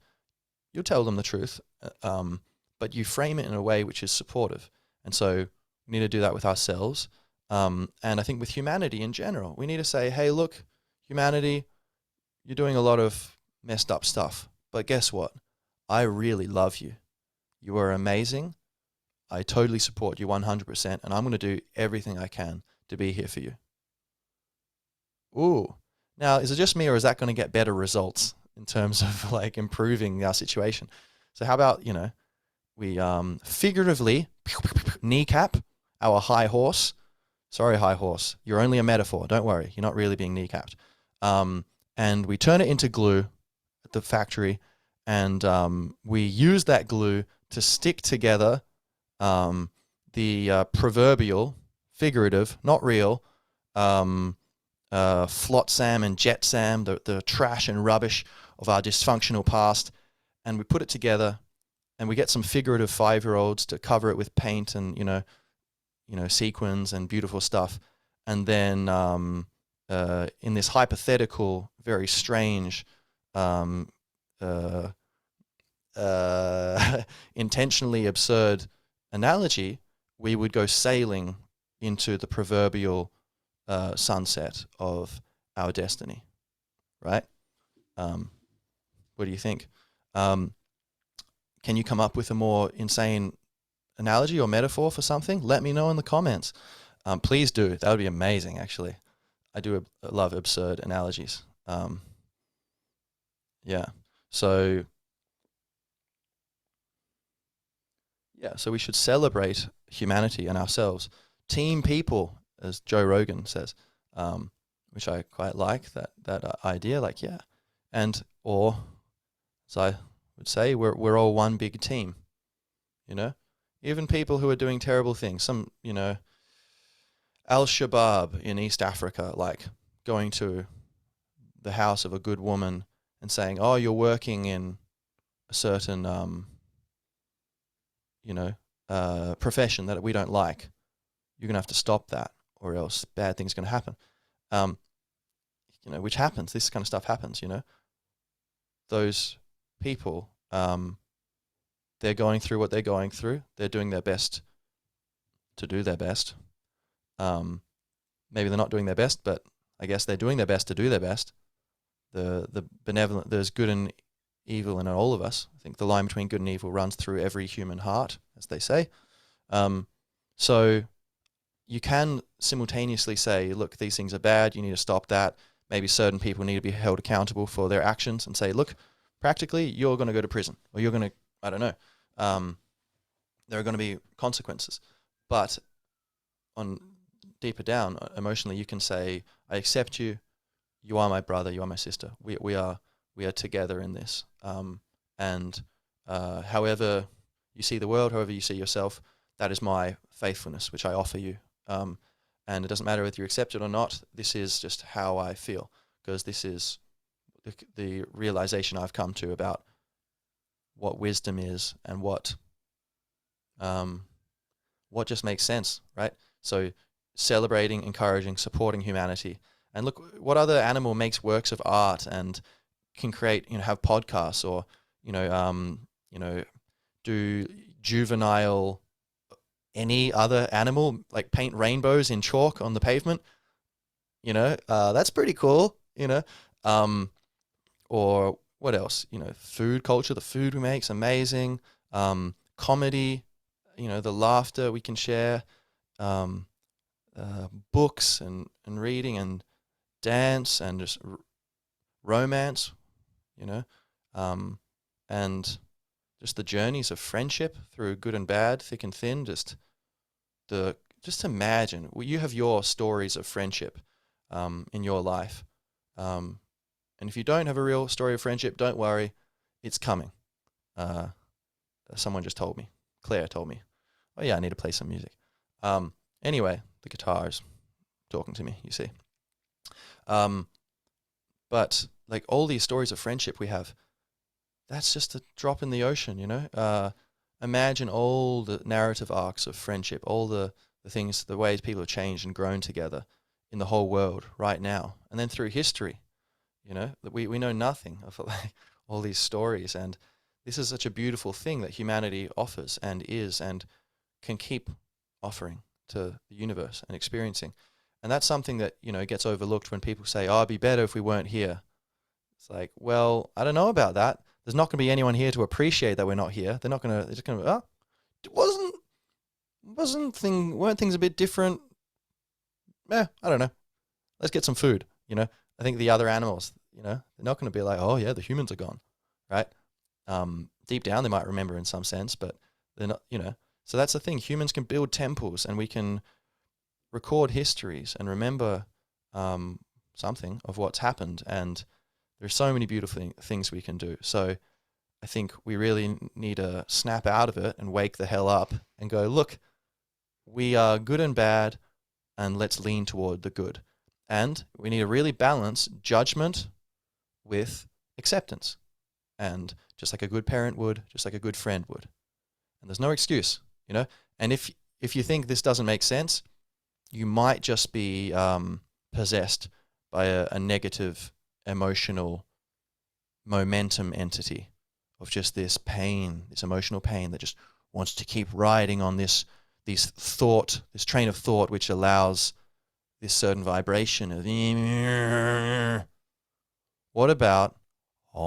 You'll tell them the truth, but you frame it in a way which is supportive. And so we need to do that with ourselves. And I think with humanity in general, we need to say, hey, look, humanity, you're doing a lot of messed up stuff. But guess what? I really love you. You are amazing. I totally support you 100%, and I'm going to do everything I can to be here for you. Ooh. Now, is it just me, or is that going to get better results in terms of improving our situation? So how about, we figuratively kneecap our high horse. Sorry, high horse. You're only a metaphor. Don't worry. You're not really being kneecapped. And we turn it into glue at the factory, and we use that glue to stick together the proverbial, figurative, not real, flotsam and jetsam, the trash and rubbish of our dysfunctional past, and we put it together, and we get some figurative 5-year-olds to cover it with paint and sequins and beautiful stuff, and then in this hypothetical, very strange, intentionally absurd analogy, we would go sailing into the proverbial sunset of our destiny, right? What do you think? Can you come up with a more insane analogy or metaphor for something? Let me know in the comments. Please do. That would be amazing, actually. I do love absurd analogies. Yeah. So we should celebrate humanity and ourselves. Team people, as Joe Rogan says, which I quite like, that idea. Or as I would say, we're all one big team. Even people who are doing terrible things. Some, Al-Shabaab in East Africa, going to the house of a good woman and saying, "Oh, you're working in a certain profession that we don't like. You're going to have to stop that, or else bad things are going to happen." Which happens. This kind of stuff happens, Those people, they're going through what they're going through. They're doing their best to do their best. Maybe they're not doing their best, but I guess they're doing their best to do their best. The benevolent, there's good and evil in all of us. I think the line between good and evil runs through every human heart, as they say. So you can simultaneously say, look, these things are bad, you need to stop that. Maybe certain people need to be held accountable for their actions, and say, look, practically you're going to go to prison, or you're going to, I don't know, there are going to be consequences. But on deeper down, emotionally, you can say, I accept you. You are my brother. You are my sister. We are together in this. And however you see the world, however you see yourself, that is my faithfulness, which I offer you. And it doesn't matter whether you accept it or not. This is just how I feel, because this is the realization I've come to about what wisdom is and what just makes sense, right? So celebrating, encouraging, supporting humanity. And look, what other animal makes works of art and can create, have podcasts, or, do juvenile, any other animal, like paint rainbows in chalk on the pavement, that's pretty cool, or what else, food culture, the food we make is amazing, comedy, the laughter we can share, books and reading and dance and just romance, and just the journeys of friendship through good and bad, thick and thin. Just imagine, you have your stories of friendship in your life, and if you don't have a real story of friendship, don't worry, it's coming. Someone just told me, Claire told me, oh yeah, I need to play some music. Anyway, the guitar is talking to me, you see. But like all these stories of friendship we have, that's just a drop in the ocean, imagine all the narrative arcs of friendship, all the things, the ways people have changed and grown together in the whole world right now. And then through history, that we know nothing of like all these stories. And this is such a beautiful thing that humanity offers and is and can keep offering to the universe and experiencing. And that's something that, gets overlooked when people say, oh, it'd be better if we weren't here. It's like, well, I don't know about that. There's not going to be anyone here to appreciate that we're not here. They're just going to, weren't things a bit different? I don't know. Let's get some food, I think the other animals, they're not going to be like, oh yeah, the humans are gone, right? Deep down, they might remember in some sense, but they're not, So that's the thing. Humans can build temples, and we can record histories and remember something of what's happened. And there's so many beautiful things we can do. So I think we really need to snap out of it and wake the hell up and go, look, we are good and bad, and let's lean toward the good. And we need to really balance judgment with acceptance. And just like a good parent would, just like a good friend would. And there's no excuse, And if you think this doesn't make sense, you might just be possessed by a negative emotional momentum entity of just this pain, this emotional pain that just wants to keep riding on this train of thought, which allows this certain vibration of what about I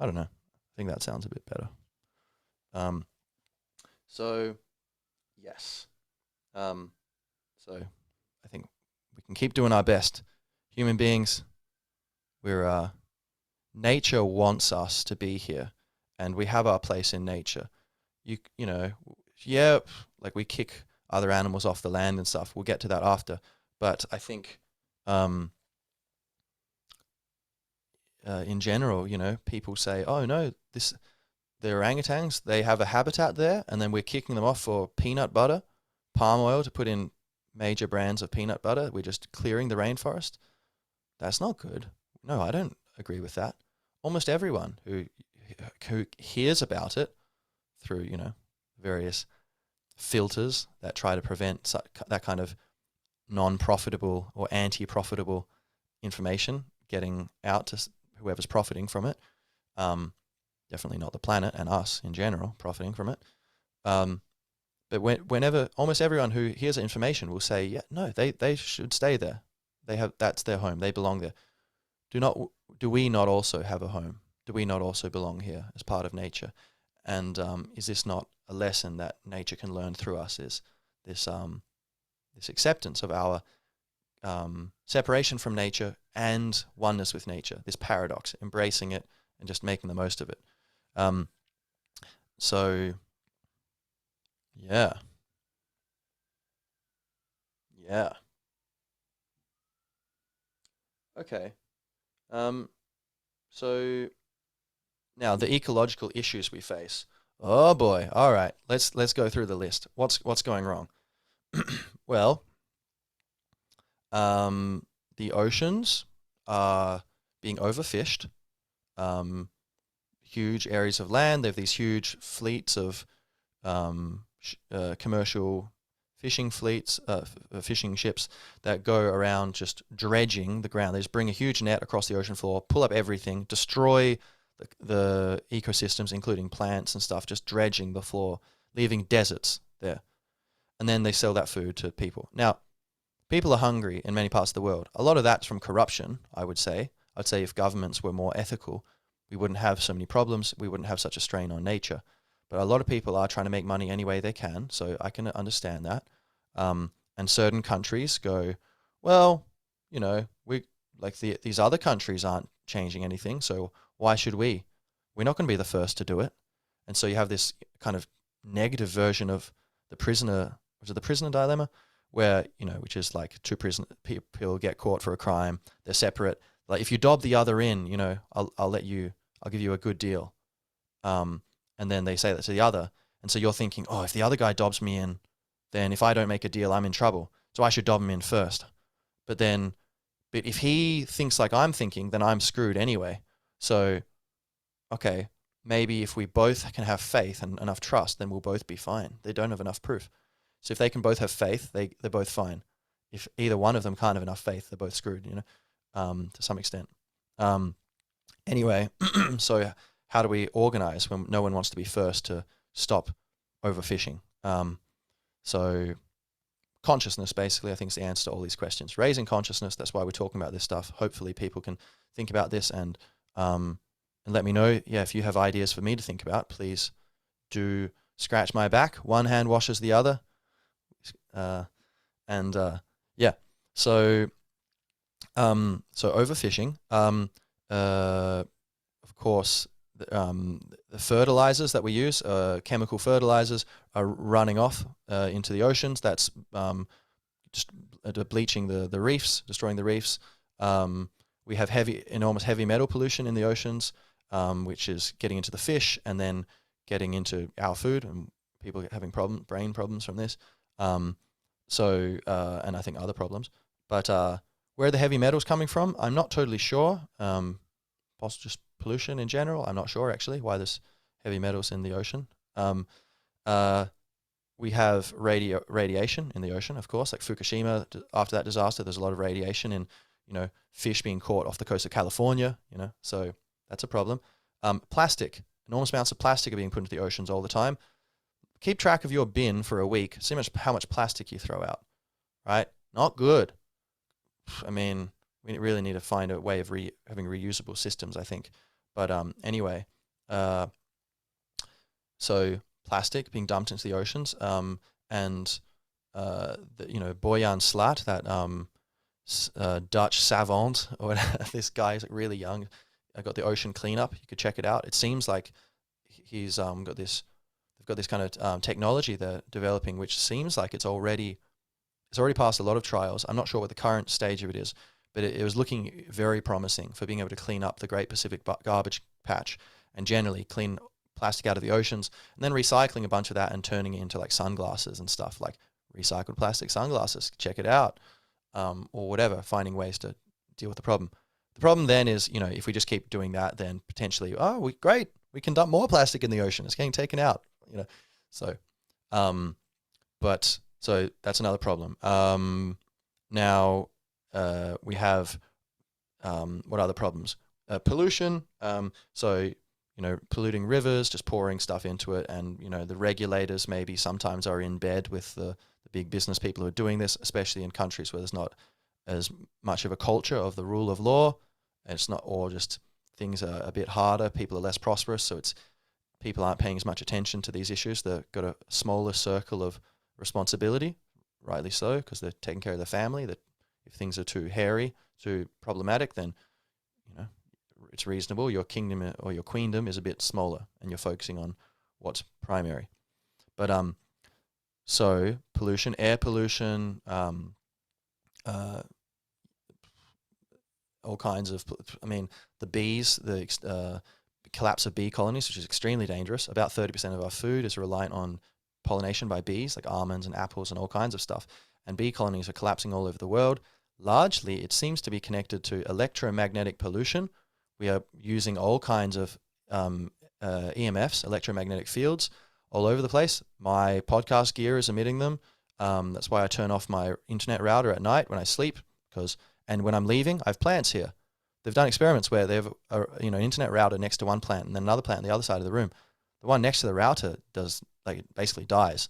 don't know. I think that sounds a bit better. So yes. So I think we can keep doing our best. Human beings, we're nature wants us to be here, and we have our place in nature. Like we kick other animals off the land and stuff. We'll get to that after. But I think in general, people say, oh no, the orangutans, they have a habitat there, and then we're kicking them off for peanut butter, palm oil to put in major brands of peanut butter. We're just clearing the rainforest. That's not good. No, I don't agree with that. Almost everyone who hears about it through, various filters that try to prevent that kind of non-profitable or anti-profitable information getting out to whoever's profiting from it. Definitely not the planet and us in general profiting from it. But whenever almost everyone who hears the information will say, yeah, no, they should stay there. That's their home. They belong there. Do we not also have a home? Do we not also belong here as part of nature? And is this not a lesson that nature can learn through us? Is this acceptance of our separation from nature and oneness with nature, this paradox, embracing it and just making the most of it. Um, so, yeah. Yeah. Okay. Um, so now the ecological issues we face. Oh boy. All right. Let's go through the list. What's going wrong? Well, the oceans are being overfished. Huge areas of land. They have these huge fleets of commercial fishing fleets, fishing ships that go around just dredging the ground. They just bring a huge net across the ocean floor, pull up everything, destroy the ecosystems, including plants and stuff, just dredging the floor, leaving deserts there. And then they sell that food to people. Now, people are hungry in many parts of the world. A lot of that's from corruption, I would say. I'd say if governments were more ethical, we wouldn't have so many problems. We wouldn't have such a strain on nature. But a lot of people are trying to make money any way they can, so I can understand that. And certain countries go, well, we like these other countries aren't changing anything, so why should we? We're not going to be the first to do it. And so you have this kind of negative version of the prisoner, was it the prisoner dilemma? Where, which is like two people get caught for a crime, they're separate. Like if you dob the other in, I'll give you a good deal. And then they say that to the other. And so you're thinking, oh, if the other guy dobs me in, then if I don't make a deal, I'm in trouble. So I should dob him in first. But if he thinks like I'm thinking, then I'm screwed anyway. So, okay, maybe if we both can have faith and enough trust, then we'll both be fine. They don't have enough proof. So if they can both have faith, they're both fine. If either one of them can't have enough faith, they're both screwed, to some extent. Anyway, so how do we organize when no one wants to be first to stop overfishing? So consciousness, basically, I think is the answer to all these questions. Raising consciousness, that's why we're talking about this stuff. Hopefully people can think about this and let me know, if you have ideas for me to think about, please do scratch my back. One hand washes the other. So overfishing. Of course, the fertilizers that we use, chemical fertilizers, are running off into the oceans. That's just bleaching the reefs, destroying the reefs. We have enormous heavy metal pollution in the oceans, which is getting into the fish and then getting into our food, and people having brain problems from this. And I think other problems. But where are the heavy metals coming from? I'm not totally sure. Just pollution in general. I'm not sure actually why there's heavy metals in the ocean. We have radiation in the ocean, of course, like Fukushima. After that disaster, there's a lot of radiation in, fish being caught off the coast of California, so that's a problem. Plastic, enormous amounts of plastic are being put into the oceans all the time. Keep track of your bin for a week. See how much plastic you throw out, right? Not good. I mean, we really need to find a way of having reusable systems, I think. But anyway, so plastic being dumped into the oceans, and Boyan Slat, that Dutch savant, or this guy is really young. I got the ocean cleanup. You could check it out. It seems like he's got this. They've got this kind of technology they're developing, which seems like it's already passed a lot of trials. I'm not sure what the current stage of it is, but it was looking very promising for being able to clean up the Great Pacific Garbage Patch and generally clean plastic out of the oceans, and then recycling a bunch of that and turning it into like sunglasses and stuff, like recycled plastic sunglasses. Check it out, or whatever, finding ways to deal with the problem. The problem then is, if we just keep doing that, then potentially, we can dump more plastic in the ocean. It's getting taken out, So, so that's another problem. Now, we have, what other problems? Pollution. Polluting rivers, just pouring stuff into it. And, the regulators maybe sometimes are in bed with the big business people who are doing this, especially in countries where there's not as much of a culture of the rule of law. It's not, or just things are a bit harder. People are less prosperous. So people aren't paying as much attention to these issues. They've got a smaller circle of responsibility, rightly so, because they're taking care of their family. That If things are too hairy, too problematic, then it's reasonable. Your kingdom or your queendom is a bit smaller, and you're focusing on what's primary. But so pollution, air pollution, all kinds of. I mean, the bees, the collapse of bee colonies, which is extremely dangerous. About 30% of our food is reliant on pollination by bees, like almonds and apples and all kinds of stuff. And bee colonies are collapsing all over the world. Largely, it seems to be connected to electromagnetic pollution. We are using all kinds of EMFs, electromagnetic fields, all over the place. My podcast gear is emitting them. That's why I turn off my internet router at night when I sleep, and when I'm leaving, I have plants here. They've done experiments where they have an internet router next to one plant and then another plant on the other side of the room. The one next to the router basically dies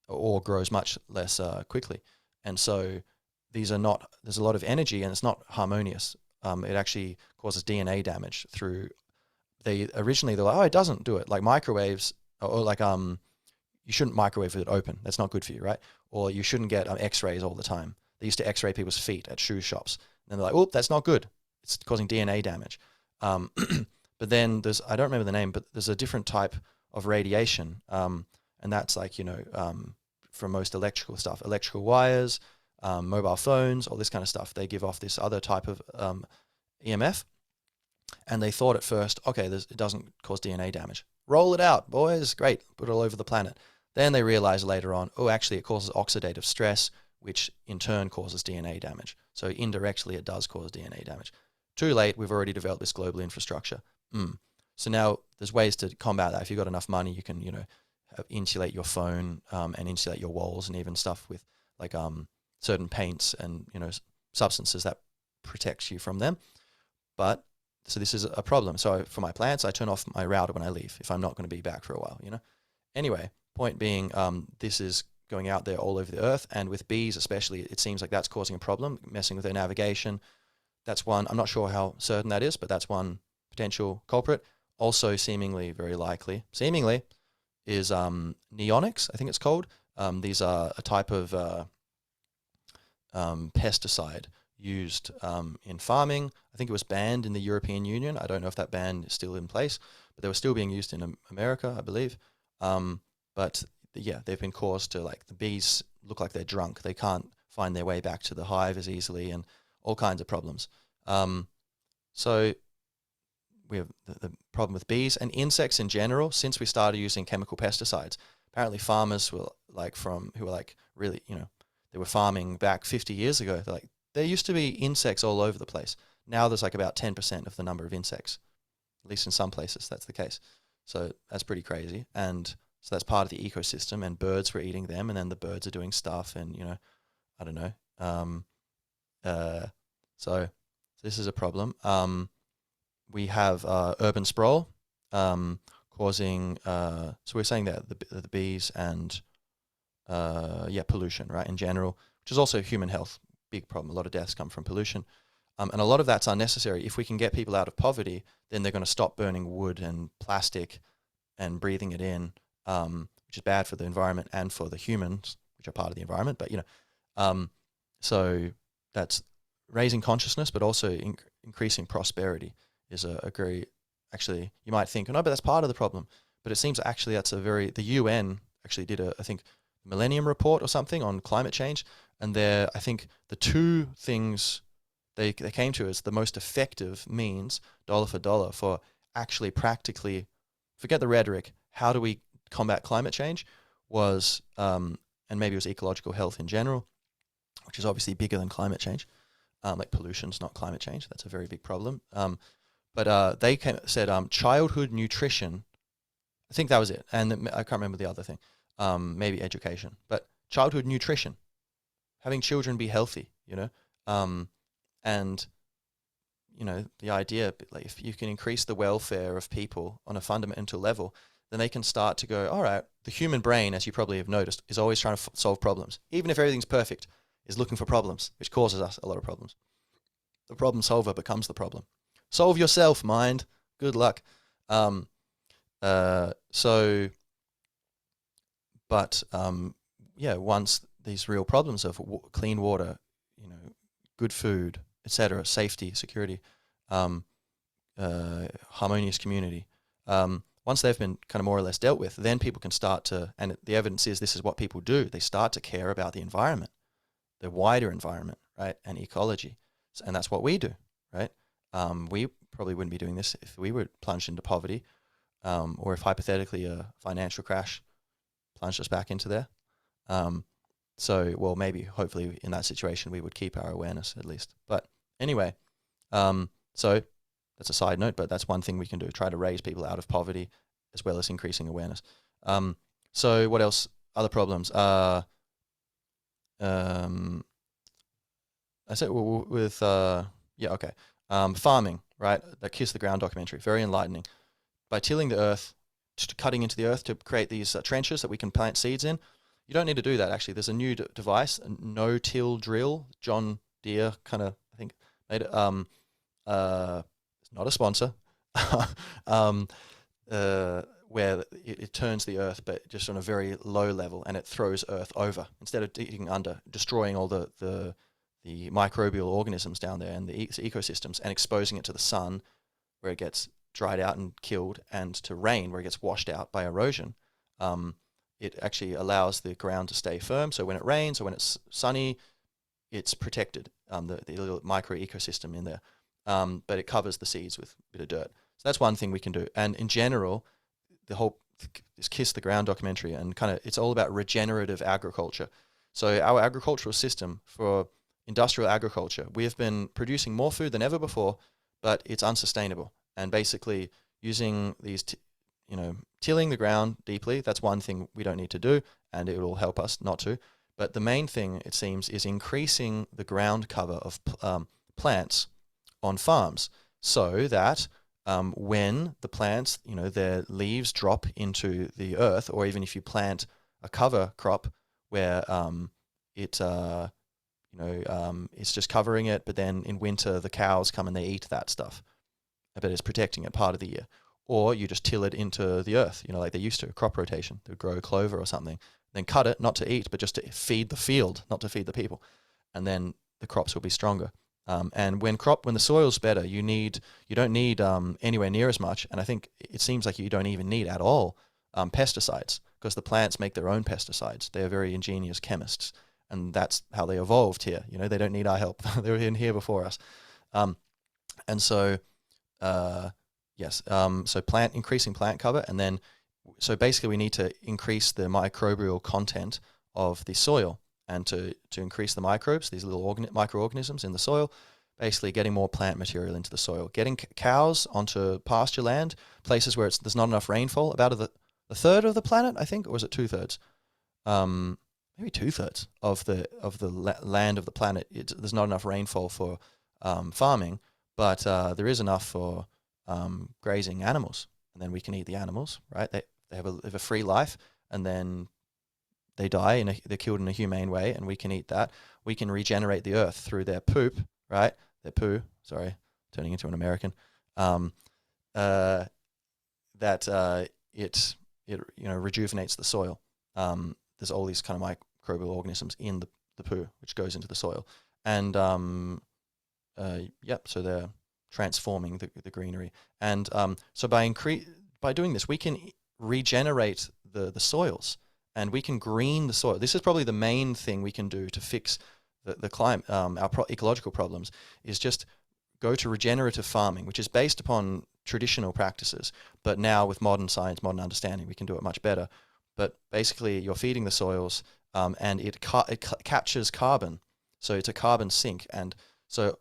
or grows much less quickly. And so there's a lot of energy and it's not harmonious. It actually causes DNA damage through. Originally they're like, oh, it doesn't do it. Like microwaves or you shouldn't microwave it open. That's not good for you, right? Or you shouldn't get X-rays all the time. They used to X-ray people's feet at shoe shops. And they're like, oh, that's not good. It's causing DNA damage. But then I don't remember the name, but there's a different type of radiation. And that's from most electrical stuff, electrical wires, mobile phones, all this kind of stuff. They give off this other type of EMF. And they thought at first, okay, it doesn't cause DNA damage. Roll it out, boys. Great. Put it all over the planet. Then they realized later on, oh, actually it causes oxidative stress, which in turn causes DNA damage. So indirectly it does cause DNA damage. Too late, we've already developed this global infrastructure. So now there's ways to combat that. If you've got enough money, you can, insulate your phone and insulate your walls and even stuff with like certain paints and, substances that protects you from them. But so this is a problem. So for my plants, I turn off my router when I leave if I'm not going to be back for a while, Anyway, point being, this is going out there all over the earth, and with bees especially, it seems like that's causing a problem, messing with their navigation. That's one. I'm not sure how certain that is, but that's one potential culprit. Also, seemingly, very likely, is neonics, I think it's called. These are a type of pesticide used in farming. I think it was banned in the European Union. I don't know if that ban is still in place, but they were still being used in America, I believe. But they've been caused to, like, the bees look like they're drunk. They can't find their way back to the hive as easily and all kinds of problems. So we have the problem with bees and insects in general. Since we started using chemical pesticides, apparently farmers who were really, they were farming back 50 years ago. They're like, there used to be insects all over the place. Now there's like about 10% of the number of insects. At least in some places that's the case. So that's pretty crazy. And so that's part of the ecosystem, and birds were eating them, and then the birds are doing stuff, and, I don't know. So this is a problem. We have urban sprawl causing, so we're saying that the bees and, pollution, right, in general, which is also human health, big problem. A lot of deaths come from pollution. And a lot of that's unnecessary. If we can get people out of poverty, then they're going to stop burning wood and plastic and breathing it in, which is bad for the environment and for the humans, which are part of the environment. But, so that's raising consciousness, but also increasing prosperity is a very, actually, you might think, oh, no, but that's part of the problem. But it seems actually the UN actually did I think, Millennium Report or something on climate change. And I think the two things they came to as the most effective means, dollar for dollar, for actually practically, forget the rhetoric, how do we combat climate change, was, and maybe it was ecological health in general, which is obviously bigger than climate change. Like pollution's not climate change. That's a very big problem. But they said childhood nutrition. I think that was it. And I can't remember the other thing. Maybe education. But childhood nutrition. Having children be healthy, and, the idea, like, if you can increase the welfare of people on a fundamental level, then they can start to go, all right, the human brain, as you probably have noticed, is always trying to solve problems. Even if everything's perfect, is looking for problems, which causes us a lot of problems. The problem solver becomes the problem. Solve yourself, mind. Good luck. Once these real problems of clean water, good food, etc., safety, security, harmonious community. Once they've been kind of more or less dealt with, then people can start to, and the evidence is this is what people do. They start to care about the environment, the wider environment, right, and ecology. And that's what we do, right? We probably wouldn't be doing this if we were plunged into poverty, or if hypothetically a financial crash plunged us back into there. Well, maybe, hopefully, in that situation, we would keep our awareness at least. But anyway, so that's a side note, but that's one thing we can do, try to raise people out of poverty as well as increasing awareness. So what else? Other problems. I said with, farming, right? That Kiss the Ground documentary, very enlightening. By tilling the earth, cutting into the earth to create these trenches that we can plant seeds in, you don't need to do that, actually. There's a new device, a no-till drill. John Deere kind of, I think, made it. It's not a sponsor. Where it turns the earth, but just on a very low level, and it throws earth over instead of digging under, destroying all the microbial organisms down there and the ecosystems, and exposing it to the sun, where it gets dried out and killed, and to rain, where it gets washed out by erosion. It actually allows the ground to stay firm, so when it rains or when it's sunny, it's protected, the little micro ecosystem in there. But it covers the seeds with a bit of dirt. So that's one thing we can do. And in general, this Kiss the Ground documentary, and kind of, it's all about regenerative agriculture. So our agricultural system, for industrial agriculture, we have been producing more food than ever before, but it's unsustainable. And basically using these, tilling the ground deeply, that's one thing we don't need to do, and it will help us not to. But the main thing, it seems, is increasing the ground cover of plants on farms, so that when the plants, their leaves drop into the earth, or even if you plant a cover crop where it's just covering it, but then in winter the cows come and they eat that stuff, but it's protecting it part of the year. Or you just till it into the earth, like they used to, crop rotation. They would grow clover or something, then cut it, not to eat, but just to feed the field, not to feed the people. And then the crops will be stronger. And when the soil's better, you don't need anywhere near as much. And I think it seems like you don't even need at all pesticides, because the plants make their own pesticides. They are very ingenious chemists, and that's how they evolved here. They don't need our help. They were in here before us. So increasing plant cover, and then, so basically we need to increase the microbial content of the soil, and to increase the microbes, these little microorganisms in the soil, basically getting more plant material into the soil, getting cows onto pasture land, places where there's not enough rainfall, about a third of the planet, I think, or is it 2/3? Maybe 2/3 of the land of the planet. There's not enough rainfall for farming, but there is enough for grazing animals, and then we can eat the animals, right? They have a free life, and then they die, they're killed in a humane way, and we can eat that. We can regenerate the earth through their poop, right? Their poo, sorry, turning into an American. It rejuvenates the soil. There's all these kind of microbial organisms in the poo, which goes into the soil. And so they're transforming the greenery. And so by doing this, we can regenerate the soils, and we can green the soil. This is probably the main thing we can do to fix the climate, our ecological problems, is just go to regenerative farming, which is based upon traditional practices, but now with modern science, modern understanding, we can do it much better. But basically, you're feeding the soils, and it captures carbon, so it's a carbon sink. And so,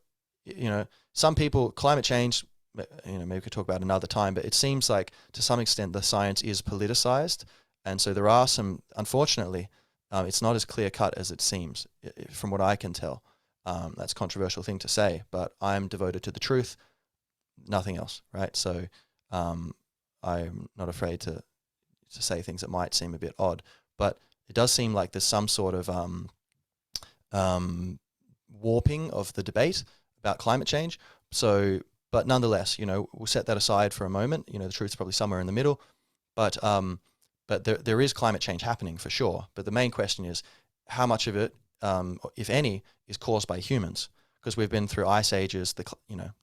some people, climate change, maybe we could talk about another time, but it seems like to some extent the science is politicized, and so there are some, unfortunately, it's not as clear cut as it seems, from what I can tell. That's a controversial thing to say, but I'm devoted to the truth, nothing else, right? So I'm not afraid to say things that might seem a bit odd, but it does seem like there's some sort of warping of the debate about climate change. So, but nonetheless, we'll set that aside for a moment. The truth's probably somewhere in the middle, but there is climate change happening for sure. But the main question is how much of it, if any, is caused by humans? because we've been through ice ages. The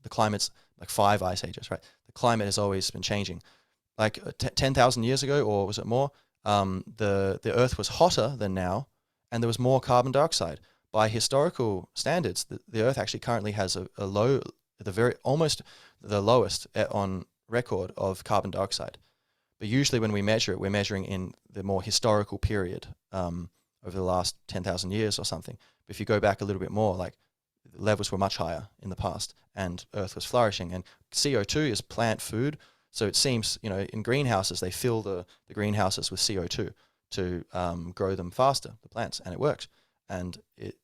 climate's like 5 ice ages, right? The climate has always been changing. Like 10,000 years ago, or was it more? The Earth was hotter than now, and there was more carbon dioxide. By historical standards, the Earth actually currently has a low, almost the lowest on record of carbon dioxide. But usually when we measure it, we're measuring in the more historical period, over the last 10,000 years or something. But if you go back a little bit more, like levels were much higher in the past, and Earth was flourishing. And CO2 is plant food, so it seems, in greenhouses, they fill the greenhouses with CO2 to grow them faster, the plants, and it works. And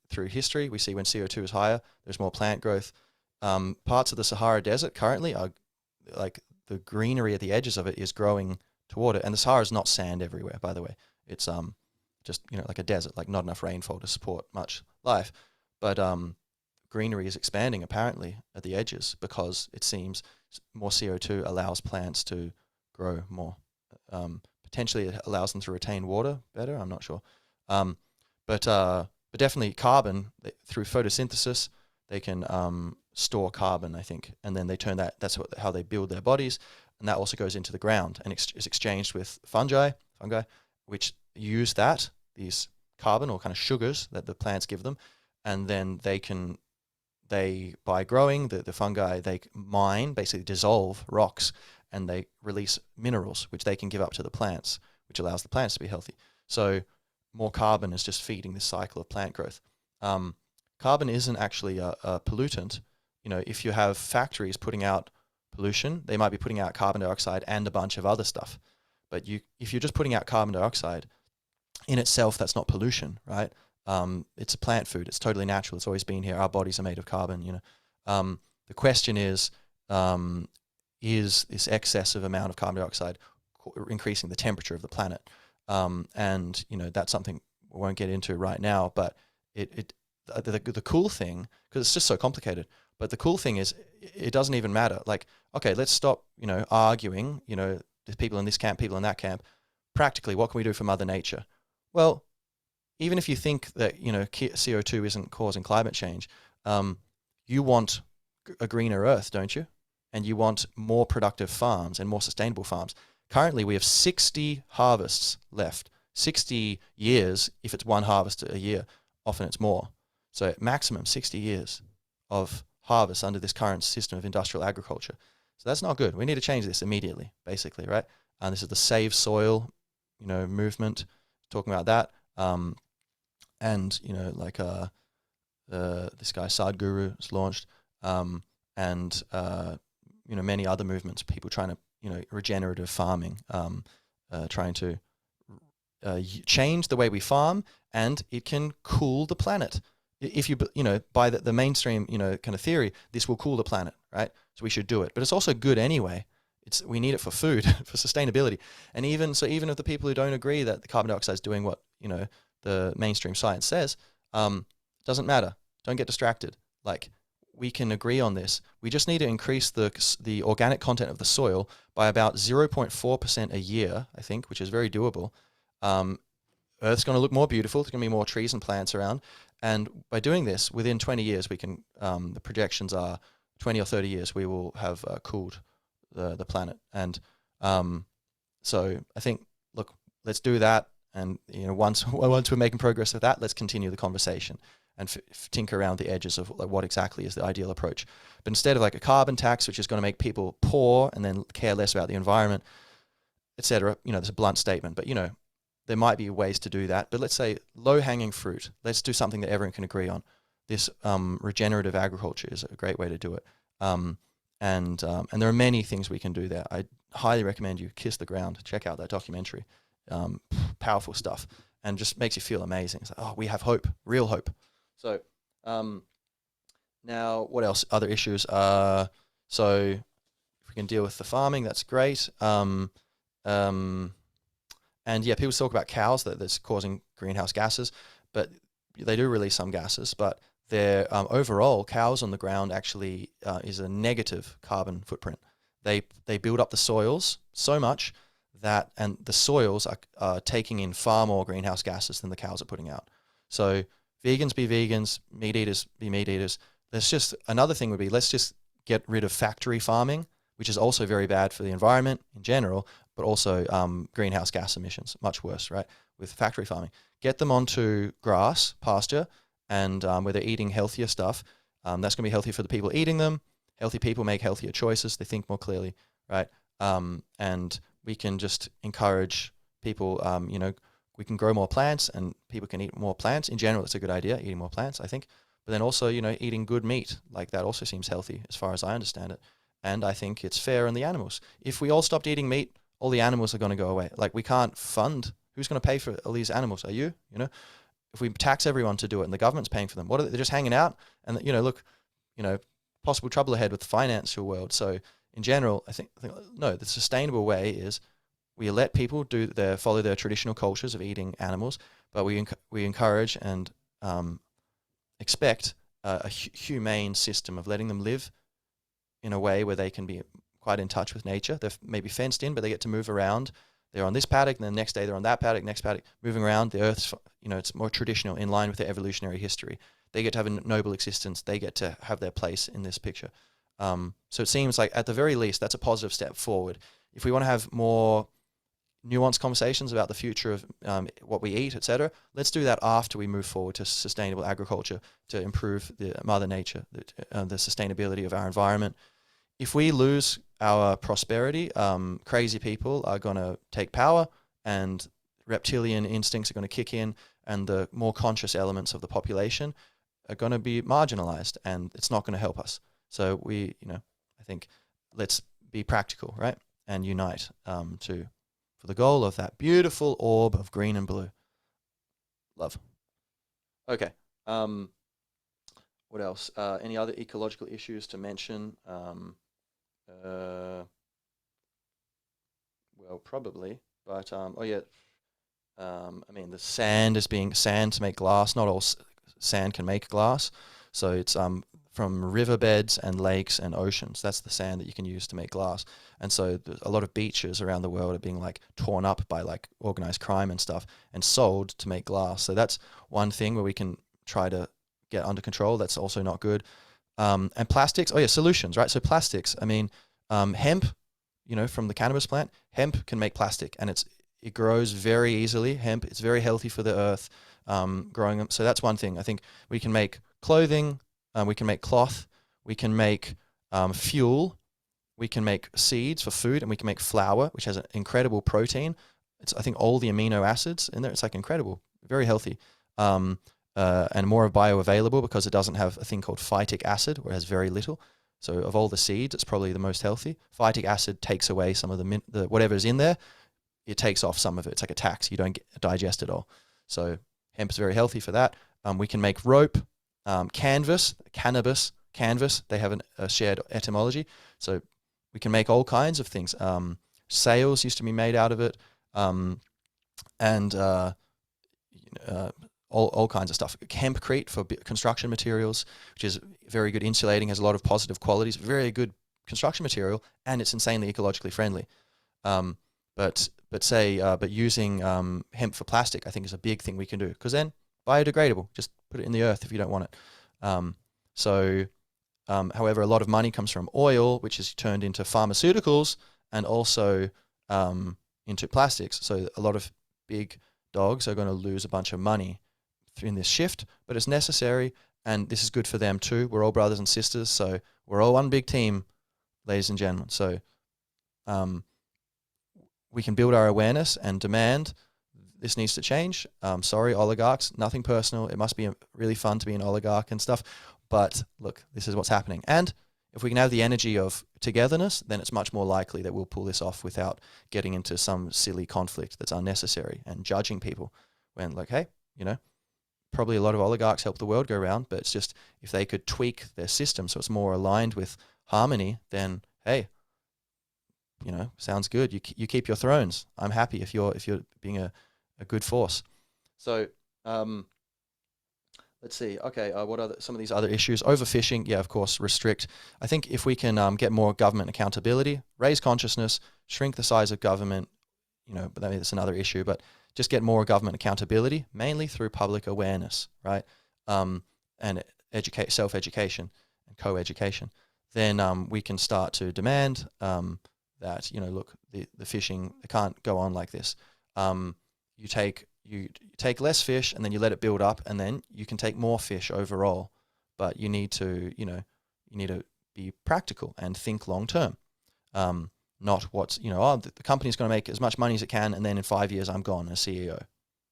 through history, we see when CO2 is higher, there's more plant growth. Parts of the Sahara Desert currently are like the greenery at the edges of it is growing toward it. And the Sahara is not sand everywhere, by the way. It's just like a desert, like not enough rainfall to support much life. But greenery is expanding apparently at the edges because it seems more CO2 allows plants to grow more. Potentially it allows them to retain water better. I'm not sure. But definitely carbon, through photosynthesis, they can store carbon, I think, and then they turn that's how they build their bodies, and that also goes into the ground and is exchanged with fungi, which use these carbon or kind of sugars that the plants give them, and then by growing the fungi, they mine, basically dissolve rocks, and they release minerals, which they can give up to the plants, which allows the plants to be healthy. So more carbon is just feeding this cycle of plant growth. Carbon isn't actually a pollutant. If you have factories putting out pollution, they might be putting out carbon dioxide and a bunch of other stuff. But if you're just putting out carbon dioxide, in itself, that's not pollution, right? It's a plant food. It's totally natural. It's always been here. Our bodies are made of carbon, The question is this excessive amount of carbon dioxide increasing the temperature of the planet? And that's something we won't get into right now, but the cool thing, because it's just so complicated, but the cool thing is it doesn't even matter. Like, okay, let's stop, arguing, there's people in this camp, people in that camp. Practically, what can we do for Mother Nature? Well, even if you think that, CO2 isn't causing climate change, you want a greener earth, don't you? And you want more productive farms and more sustainable farms. Currently, we have 60 harvests left. 60 years, if it's one harvest a year, often it's more. So maximum 60 years of harvest under this current system of industrial agriculture. So that's not good. We need to change this immediately, basically, right? And this is the Save Soil, movement, talking about that. And, this guy Sadhguru has launched, and many other movements, people trying to, regenerative farming, trying to change the way we farm, and it can cool the planet. If you by the mainstream, kind of theory, this will cool the planet, right? So we should do it. But it's also good anyway. We need it for food, for sustainability. And even if the people who don't agree that the carbon dioxide is doing what, the mainstream science says, doesn't matter. Don't get distracted. Like, we can agree on this. We just need to increase the organic content of the soil by about 0.4% a year, I think, which is very doable. Earth's going to look more beautiful. There's going to be more trees and plants around. And by doing this, within 20 years, we can, the projections are 20 or 30 years, we will have cooled the planet. And so I think, look, let's do that. And, once we're making progress with that, let's continue the conversation and tinker around the edges of what exactly is the ideal approach. But instead of like a carbon tax, which is going to make people poor and then care less about the environment, etc., there's a blunt statement, but, there might be ways to do that. But let's say low-hanging fruit. Let's do something that everyone can agree on. This regenerative agriculture is a great way to do it. And there are many things we can do there. I highly recommend you kiss the ground, check out that documentary. Powerful stuff, and just makes you feel amazing. It's like, oh, we have hope, real hope. So now what else? Other issues. So if we can deal with the farming, that's great. And yeah, people talk about cows that's causing greenhouse gases, but they do release some gases. But their overall, cows on the ground actually is a negative carbon footprint. They build up the soils so much and the soils are taking in far more greenhouse gases than the cows are putting out. So vegans be vegans, meat eaters be meat eaters. There's just another thing would be, let's just get rid of factory farming, which is also very bad for the environment in general, but also greenhouse gas emissions, much worse, right? With factory farming, get them onto grass, pasture, and where they're eating healthier stuff. That's going to be healthy for the people eating them. Healthy people make healthier choices. They think more clearly, right? And we can just encourage people, we can grow more plants and people can eat more plants. In general, it's a good idea, eating more plants, I think. But then also, eating good meat, like that also seems healthy as far as I understand it. And I think it's fair on the animals. If we all stopped eating meat, all the animals are going to go away. Like, we can't fund. Who's going to pay for all these animals? Are you? If we tax everyone to do it and the government's paying for them, what are they? They're just hanging out. And, look, possible trouble ahead with the financial world. So in general, I think no, the sustainable way is we let people follow their traditional cultures of eating animals, but we encourage and expect a humane system of letting them live in a way where they can be quite in touch with nature. They're maybe fenced in, but they get to move around. They're on this paddock, and then the next day they're on that paddock, next paddock, moving around. The Earth's, it's more traditional, in line with their evolutionary history. They get to have a noble existence. They get to have their place in this picture. So it seems like, at the very least, that's a positive step forward. If we want to have more nuanced conversations about the future of what we eat, etc., let's do that after we move forward to sustainable agriculture to improve the Mother Nature, the sustainability of our environment. If we lose our prosperity, crazy people are going to take power, and reptilian instincts are going to kick in, and the more conscious elements of the population are going to be marginalized, and it's not going to help us. So I think let's be practical, right, and unite for the goal of that beautiful orb of green and blue. Love. Okay. What else? Any other ecological issues to mention? Well, probably, but the sand to make glass. Not all sand can make glass, so it's from riverbeds and lakes and oceans. That's the sand that you can use to make glass. And so a lot of beaches around the world are being torn up by organized crime and stuff and sold to make glass. So that's one thing where we can try to get under control. That's also not good. And plastics. Oh yeah, solutions, right? So plastics. Hemp, from the cannabis plant, hemp can make plastic, and it grows very easily. Hemp, it's very healthy for the earth, growing them. So that's one thing. I think we can make clothing. We can make cloth, we can make fuel, we can make seeds for food, and we can make flour, which has an incredible protein. It's, I think, all the amino acids in there. It's incredible, very healthy, and more bioavailable because it doesn't have a thing called phytic acid, where it has very little. So of all the seeds, it's probably the most healthy. Phytic acid takes away some of the whatever's in there. It takes off some of it. It's like a tax. You don't digest it all. So hemp is very healthy for that. We can make rope. Canvas, cannabis, canvas, they have a shared etymology. So we can make all kinds of things. Sails used to be made out of it, and all kinds of stuff. Hempcrete for construction materials, which is very good insulating, has a lot of positive qualities, very good construction material, and it's insanely ecologically friendly. But using hemp for plastic, I think, is a big thing we can do, because then biodegradable, just put it in the earth if you don't want it. However, a lot of money comes from oil, which is turned into pharmaceuticals and also into plastics. So a lot of big dogs are going to lose a bunch of money in this shift, but it's necessary, and this is good for them too. We're all brothers and sisters, so we're all one big team, ladies and gentlemen. So we can build our awareness and demand this needs to change. Sorry, oligarchs, nothing personal. It must be really fun to be an oligarch and stuff. But look, this is what's happening. And if we can have the energy of togetherness, then it's much more likely that we'll pull this off without getting into some silly conflict that's unnecessary and judging people when, hey, probably a lot of oligarchs help the world go round, but it's just, if they could tweak their system so it's more aligned with harmony, then, hey, sounds good. You keep your thrones. I'm happy if you're being a good force. So let's see. Okay, what are some of these other issues? Overfishing, yeah, of course, restrict. I think if we can get more government accountability, raise consciousness, shrink the size of government, but that's another issue, but just get more government accountability, mainly through public awareness, right? And self-education and co-education, then we can start to demand that, look, the fishing, it can't go on like this. You take less fish and then you let it build up, and then you can take more fish overall, but you need to be practical and think long term. Not what's, the company's going to make as much money as it can, and then in 5 years I'm gone as CEO.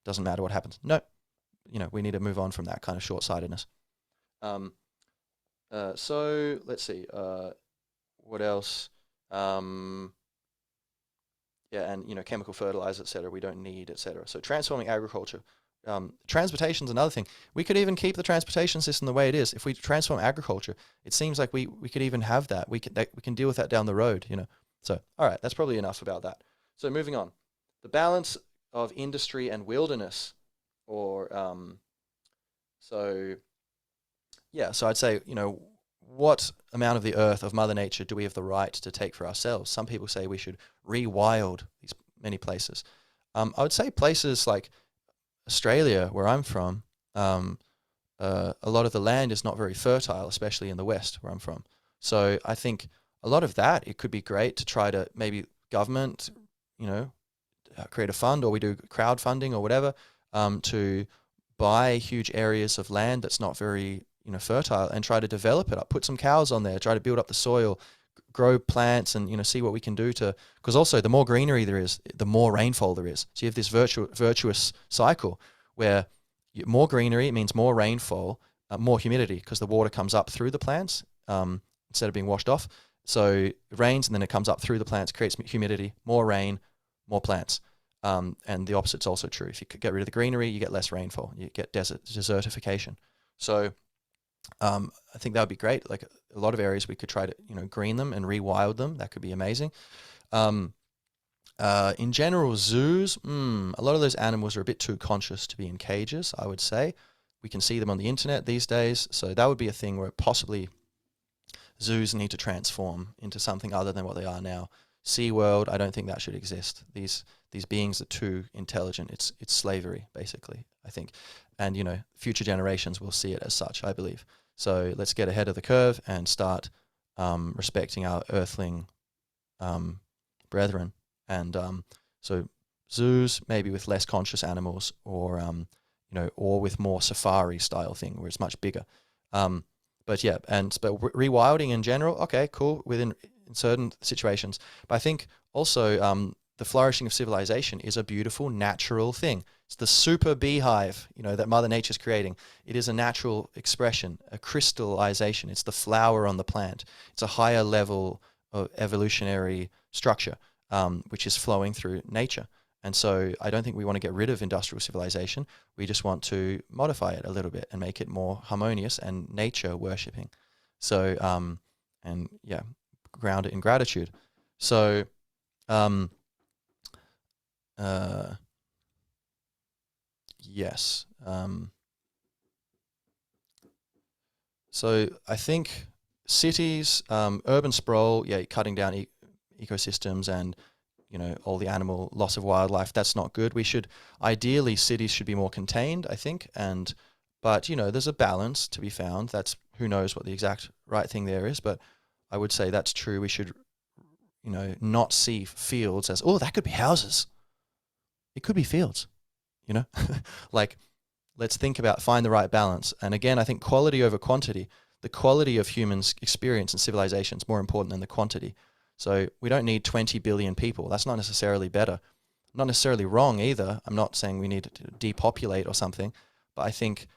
Doesn't matter what happens. No, we need to move on from that kind of short-sightedness. So let's see. What else? And chemical fertilizer, etc. We don't need, etc. So transforming agriculture. Transportation is another thing. We could even keep the transportation system the way it is. If we transform agriculture, it seems like we could even have that. We can deal with that down the road. So all right, that's probably enough about that. So moving on, the balance of industry and wilderness, or so I'd say, what amount of the earth, of Mother Nature, do we have the right to take for ourselves? Some people say we should rewild these many places. I would say places like Australia, where I'm from, a lot of the land is not very fertile, especially in the West, where I'm from. So I think a lot of that, it could be great to try to, maybe government, create a fund, or we do crowdfunding or whatever, to buy huge areas of land that's not very fertile, and try to develop it up, put some cows on there, try to build up the soil, grow plants, and see what we can do to, because also the more greenery there is, the more rainfall there is. So you have this virtuous cycle where more greenery means more rainfall, more humidity, because the water comes up through the plants instead of being washed off. So it rains and then it comes up through the plants, creates humidity, more rain, more plants. And the opposite's also true. If you get rid of the greenery, you get less rainfall, you get desertification. So I think that would be great. Like a lot of areas, we could try to green them and rewild them. That could be amazing. In general, zoos, a lot of those animals are a bit too conscious to be in cages, I would say. We can see them on the internet these days, so that would be a thing where possibly zoos need to transform into something other than what they are now. SeaWorld, I don't think that should exist. These beings are too intelligent. It's slavery, basically, I think. And, future generations will see it as such, I believe. So let's get ahead of the curve and start respecting our earthling brethren. And so zoos, maybe with less conscious animals, or with more safari style thing where it's much bigger. But rewilding in general, okay, cool, in certain situations. But I think also the flourishing of civilization is a beautiful natural thing. It's the super beehive, that Mother Nature's creating. It is a natural expression, a crystallization. It's the flower on the plant. It's a higher level of evolutionary structure, which is flowing through nature. And so I don't think we want to get rid of industrial civilization. We just want to modify it a little bit and make it more harmonious and nature worshipping. So, ground it in gratitude. So, yes. So I think cities, urban sprawl, cutting down ecosystems and all the animal loss of wildlife, that's not good. Ideally, cities should be more contained, I think. But there's a balance to be found. That's, who knows what the exact right thing there is, but I would say that's true. We should, not see fields as, oh, that could be houses. It could be fields, like, let's find the right balance. And again, I think quality over quantity. The quality of humans' experience and civilization is more important than the quantity. So we don't need 20 billion people. That's not necessarily better. Not necessarily wrong either. I'm not saying we need to depopulate or something, but I think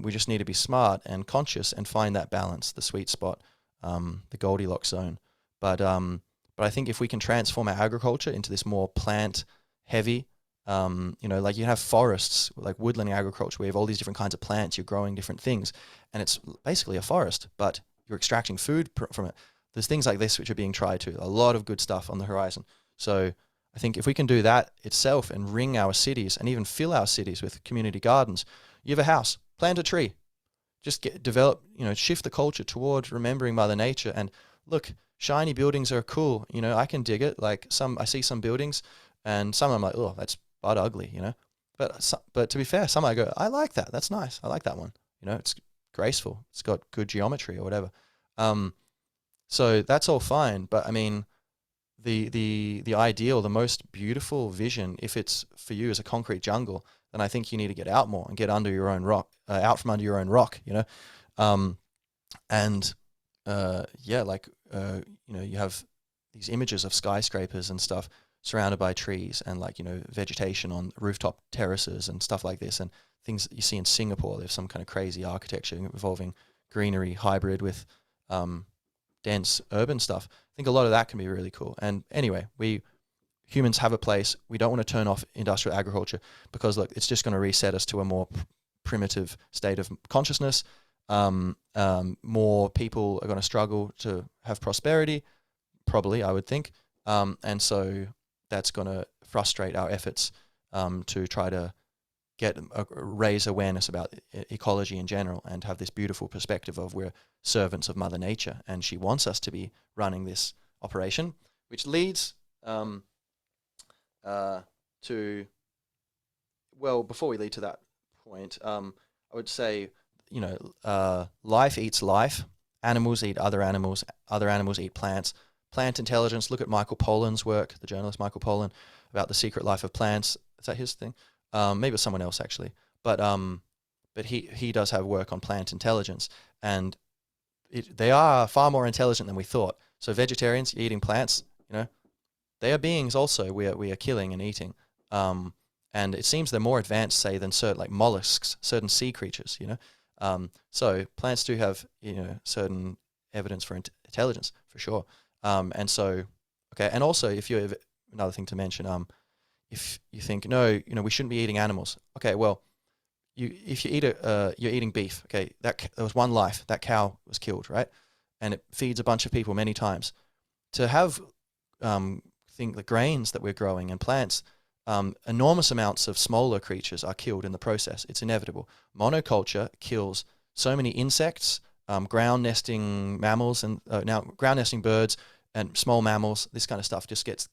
we just need to be smart and conscious and find that balance, the sweet spot, the Goldilocks zone. But I think if we can transform our agriculture into this more plant-heavy, like you have forests, like woodland agriculture, where you have all these different kinds of plants, you're growing different things, and it's basically a forest, but you're extracting food from it. There's things like this which are being tried too. A lot of good stuff on the horizon. So I think if we can do that itself and ring our cities and even fill our cities with community gardens, you have a house, plant a tree, just shift the culture toward remembering Mother Nature. And look, shiny buildings are cool. I can dig it. Like I see some buildings and some I'm like, oh, that's butt ugly, But to be fair, some I go, I like that. That's nice. I like that one. It's graceful. It's got good geometry or whatever. So that's all fine. But I mean, the ideal, the most beautiful vision, if it's for you as a concrete jungle, then I think you need to get out more and get under your own rock, out from under your own rock, you know. And yeah, like you know, you have these images of skyscrapers and stuff surrounded by trees and like, you know, vegetation on rooftop terraces and stuff like this, and things that you see in Singapore. There's some kind of crazy architecture involving greenery hybrid with dense urban stuff. I think a lot of that can be really cool. And anyway, humans have a place. We don't want to turn off industrial agriculture because, look, it's just going to reset us to a more primitive state of consciousness. More people are going to struggle to have prosperity, probably, I would think. And so that's going to frustrate our efforts to try to raise awareness about ecology in general and have this beautiful perspective of we're servants of Mother Nature and she wants us to be running this operation, which leads to, well, before we lead to that point, I would say, you know, life eats life. Animals eat other animals eat plants. Plant intelligence, look at Michael Pollan's work, the journalist Michael Pollan, about the secret life of plants. Is that his thing? Maybe it was someone else actually. But he does have work on plant intelligence, and they are far more intelligent than we thought. So vegetarians eating plants, you know, they are beings also we are killing and eating. And it seems they're more advanced, say, than certain like mollusks, certain sea creatures, you know. So plants do have, you know, certain evidence for intelligence for sure. And so, okay, and also if you have another thing to mention, if you think no, you know, we shouldn't be eating animals. Okay, well, if you eat you're eating beef. Okay, there was one life. That cow was killed, right? And it feeds a bunch of people many times. To have the grains that we're growing and plants, enormous amounts of smaller creatures are killed in the process. It's inevitable. Monoculture kills so many insects, ground nesting mammals, and now ground nesting birds and small mammals. This kind of stuff just gets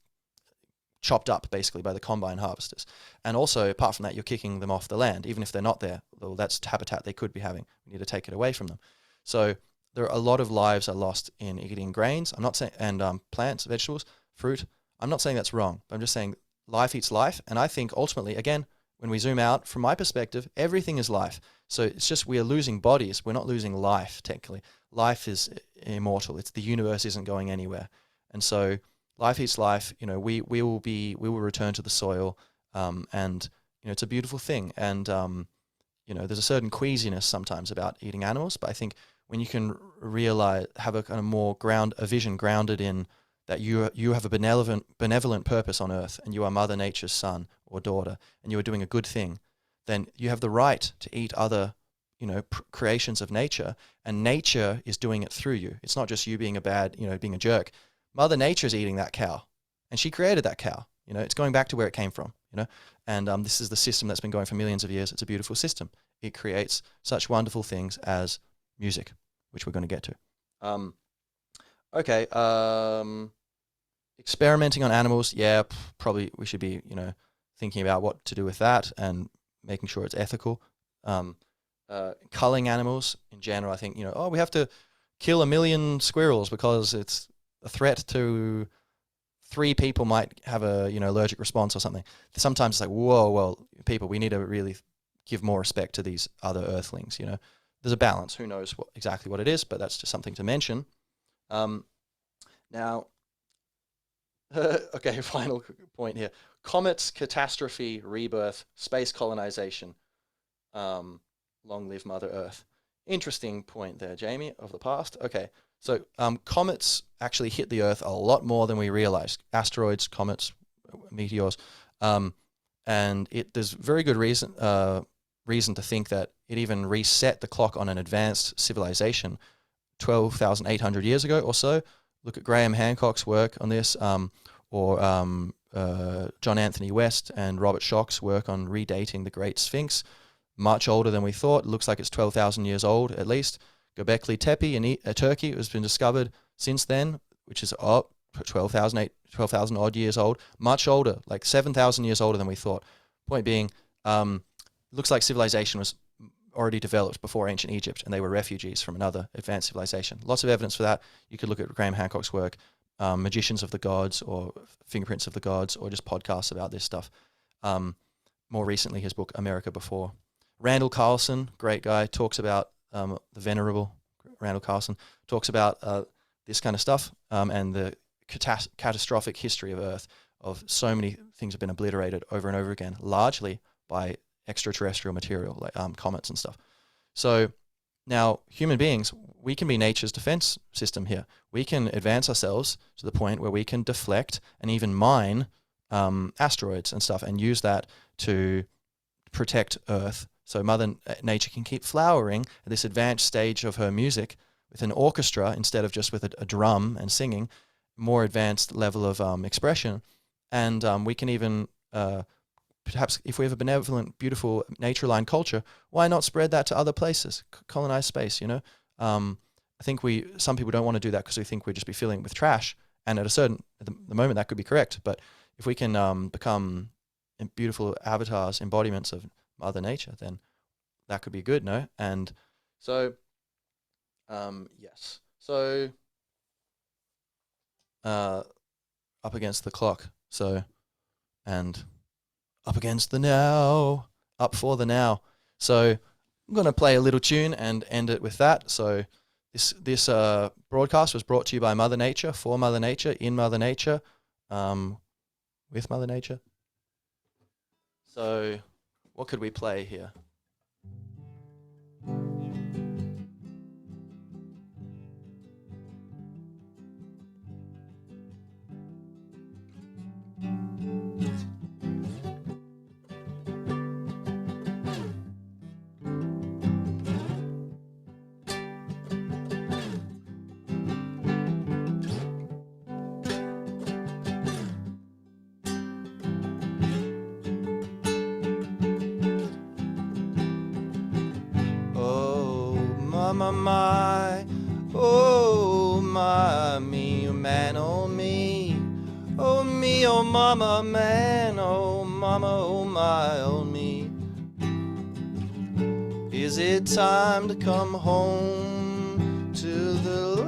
chopped up basically by the combine harvesters. And also, apart from that, you're kicking them off the land, even if they're not there. Well, that's habitat they could be having. We need to take it away from them. So there are a lot of lives are lost in eating grains. I'm not saying, and plants, vegetables, fruit. I'm not saying that's wrong, but I'm just saying life eats life. And I think ultimately, again, when we zoom out, from my perspective, everything is life. So it's just we are losing bodies. We're not losing life, technically. Life is immortal. It's the universe isn't going anywhere. And so life eats life. You know, we will return to the soil, and you know, it's a beautiful thing. And you know, there's a certain queasiness sometimes about eating animals, but I think when you can realize, have a kind of more a vision grounded in that you have a benevolent purpose on Earth, and you are Mother Nature's son or daughter, and you are doing a good thing, then you have the right to eat other, you know, creations of nature, and nature is doing it through you. It's not just you being being a jerk. Mother Nature is eating that cow, and she created that cow. You know, it's going back to where it came from, you know, and this is the system that's been going for millions of years. It's a beautiful system. It creates such wonderful things as music, which we're going to get to. Okay. Experimenting on animals. Yeah, probably we should be, you know, thinking about what to do with that and making sure it's ethical. Culling animals in general, I think, you know, we have to kill 1 million squirrels because it's a threat to 3 people might have a, you know, allergic response or something. Sometimes it's like, whoa, well, people, we need to really give more respect to these other earthlings, you know. There's a balance. Who knows exactly what it is, but that's just something to mention. Now, okay, final point here. Comets, catastrophe, rebirth, space colonization. Long live Mother Earth. Interesting point there, Jamie, of the past. Okay, so comets actually hit the Earth a lot more than we realized. Asteroids, comets, meteors. And there's very good reason to think that it even reset the clock on an advanced civilization 12,800 years ago or so. Look at Graham Hancock's work on this, or John Anthony West and Robert Schoch's work on redating the Great Sphinx. Much older than we thought. It looks like it's 12,000 years old at least. Göbekli Tepe in Turkey has been discovered since then, which is 12,000 odd years old. Much older, like 7,000 years older than we thought. Point being, looks like civilization was already developed before ancient Egypt, and they were refugees from another advanced civilization. Lots of evidence for that. You could look at Graham Hancock's work, Magicians of the Gods, or Fingerprints of the Gods, or just podcasts about this stuff. More recently, his book America Before. Randall Carlson, great guy, talks about the venerable Randall Carlson talks about this kind of stuff and the catastrophic history of Earth, of so many things have been obliterated over and over again, largely by extraterrestrial material like comets and stuff. So now human beings, we can be nature's defense system here. We can advance ourselves to the point where we can deflect and even mine asteroids and stuff and use that to protect Earth, so Mother Nature can keep flowering at this advanced stage of her music with an orchestra instead of just with a drum and singing, more advanced level of expression. And we can even, perhaps if we have a benevolent, beautiful nature-aligned culture, why not spread that to other places, colonize space, you know? I think some people don't want to do that because we think we'd just be filling it with trash. And at the moment that could be correct. But if we can become beautiful avatars, embodiments of Mother Nature, then that could be good, no? And so, yes. So, up against the clock. So, and up against the now, up for the now. So, I'm going to play a little tune and end it with that. So, this broadcast was brought to you by Mother Nature, for Mother Nature, in Mother Nature, with Mother Nature. So, what could we play here? My, oh my, me, man, oh me, oh me, oh mama, man, oh mama, oh my, oh me. Is it time to come home to the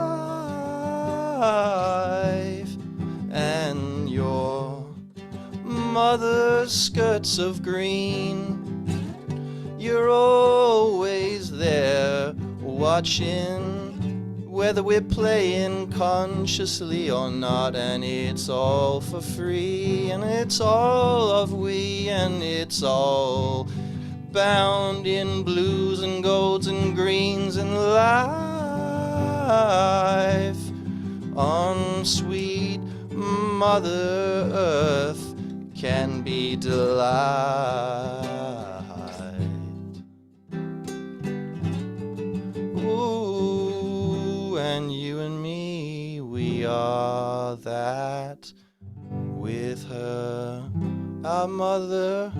life and your mother's skirts of green? You're always there, watching whether we're playing consciously or not, and it's all for free, and it's all of we, and it's all bound in blues and golds and greens and life on sweet Mother Earth can be delight. And you and me, we are that with her, our mother,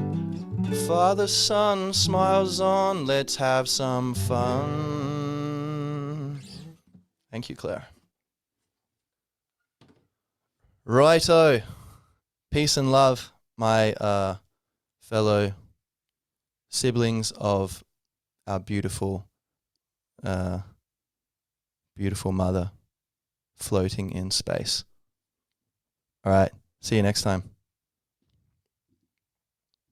father, son, smiles on, let's have some fun. Thank you, Claire. Righto. Peace and love, my fellow siblings of our beautiful mother floating in space. All right, see you next time.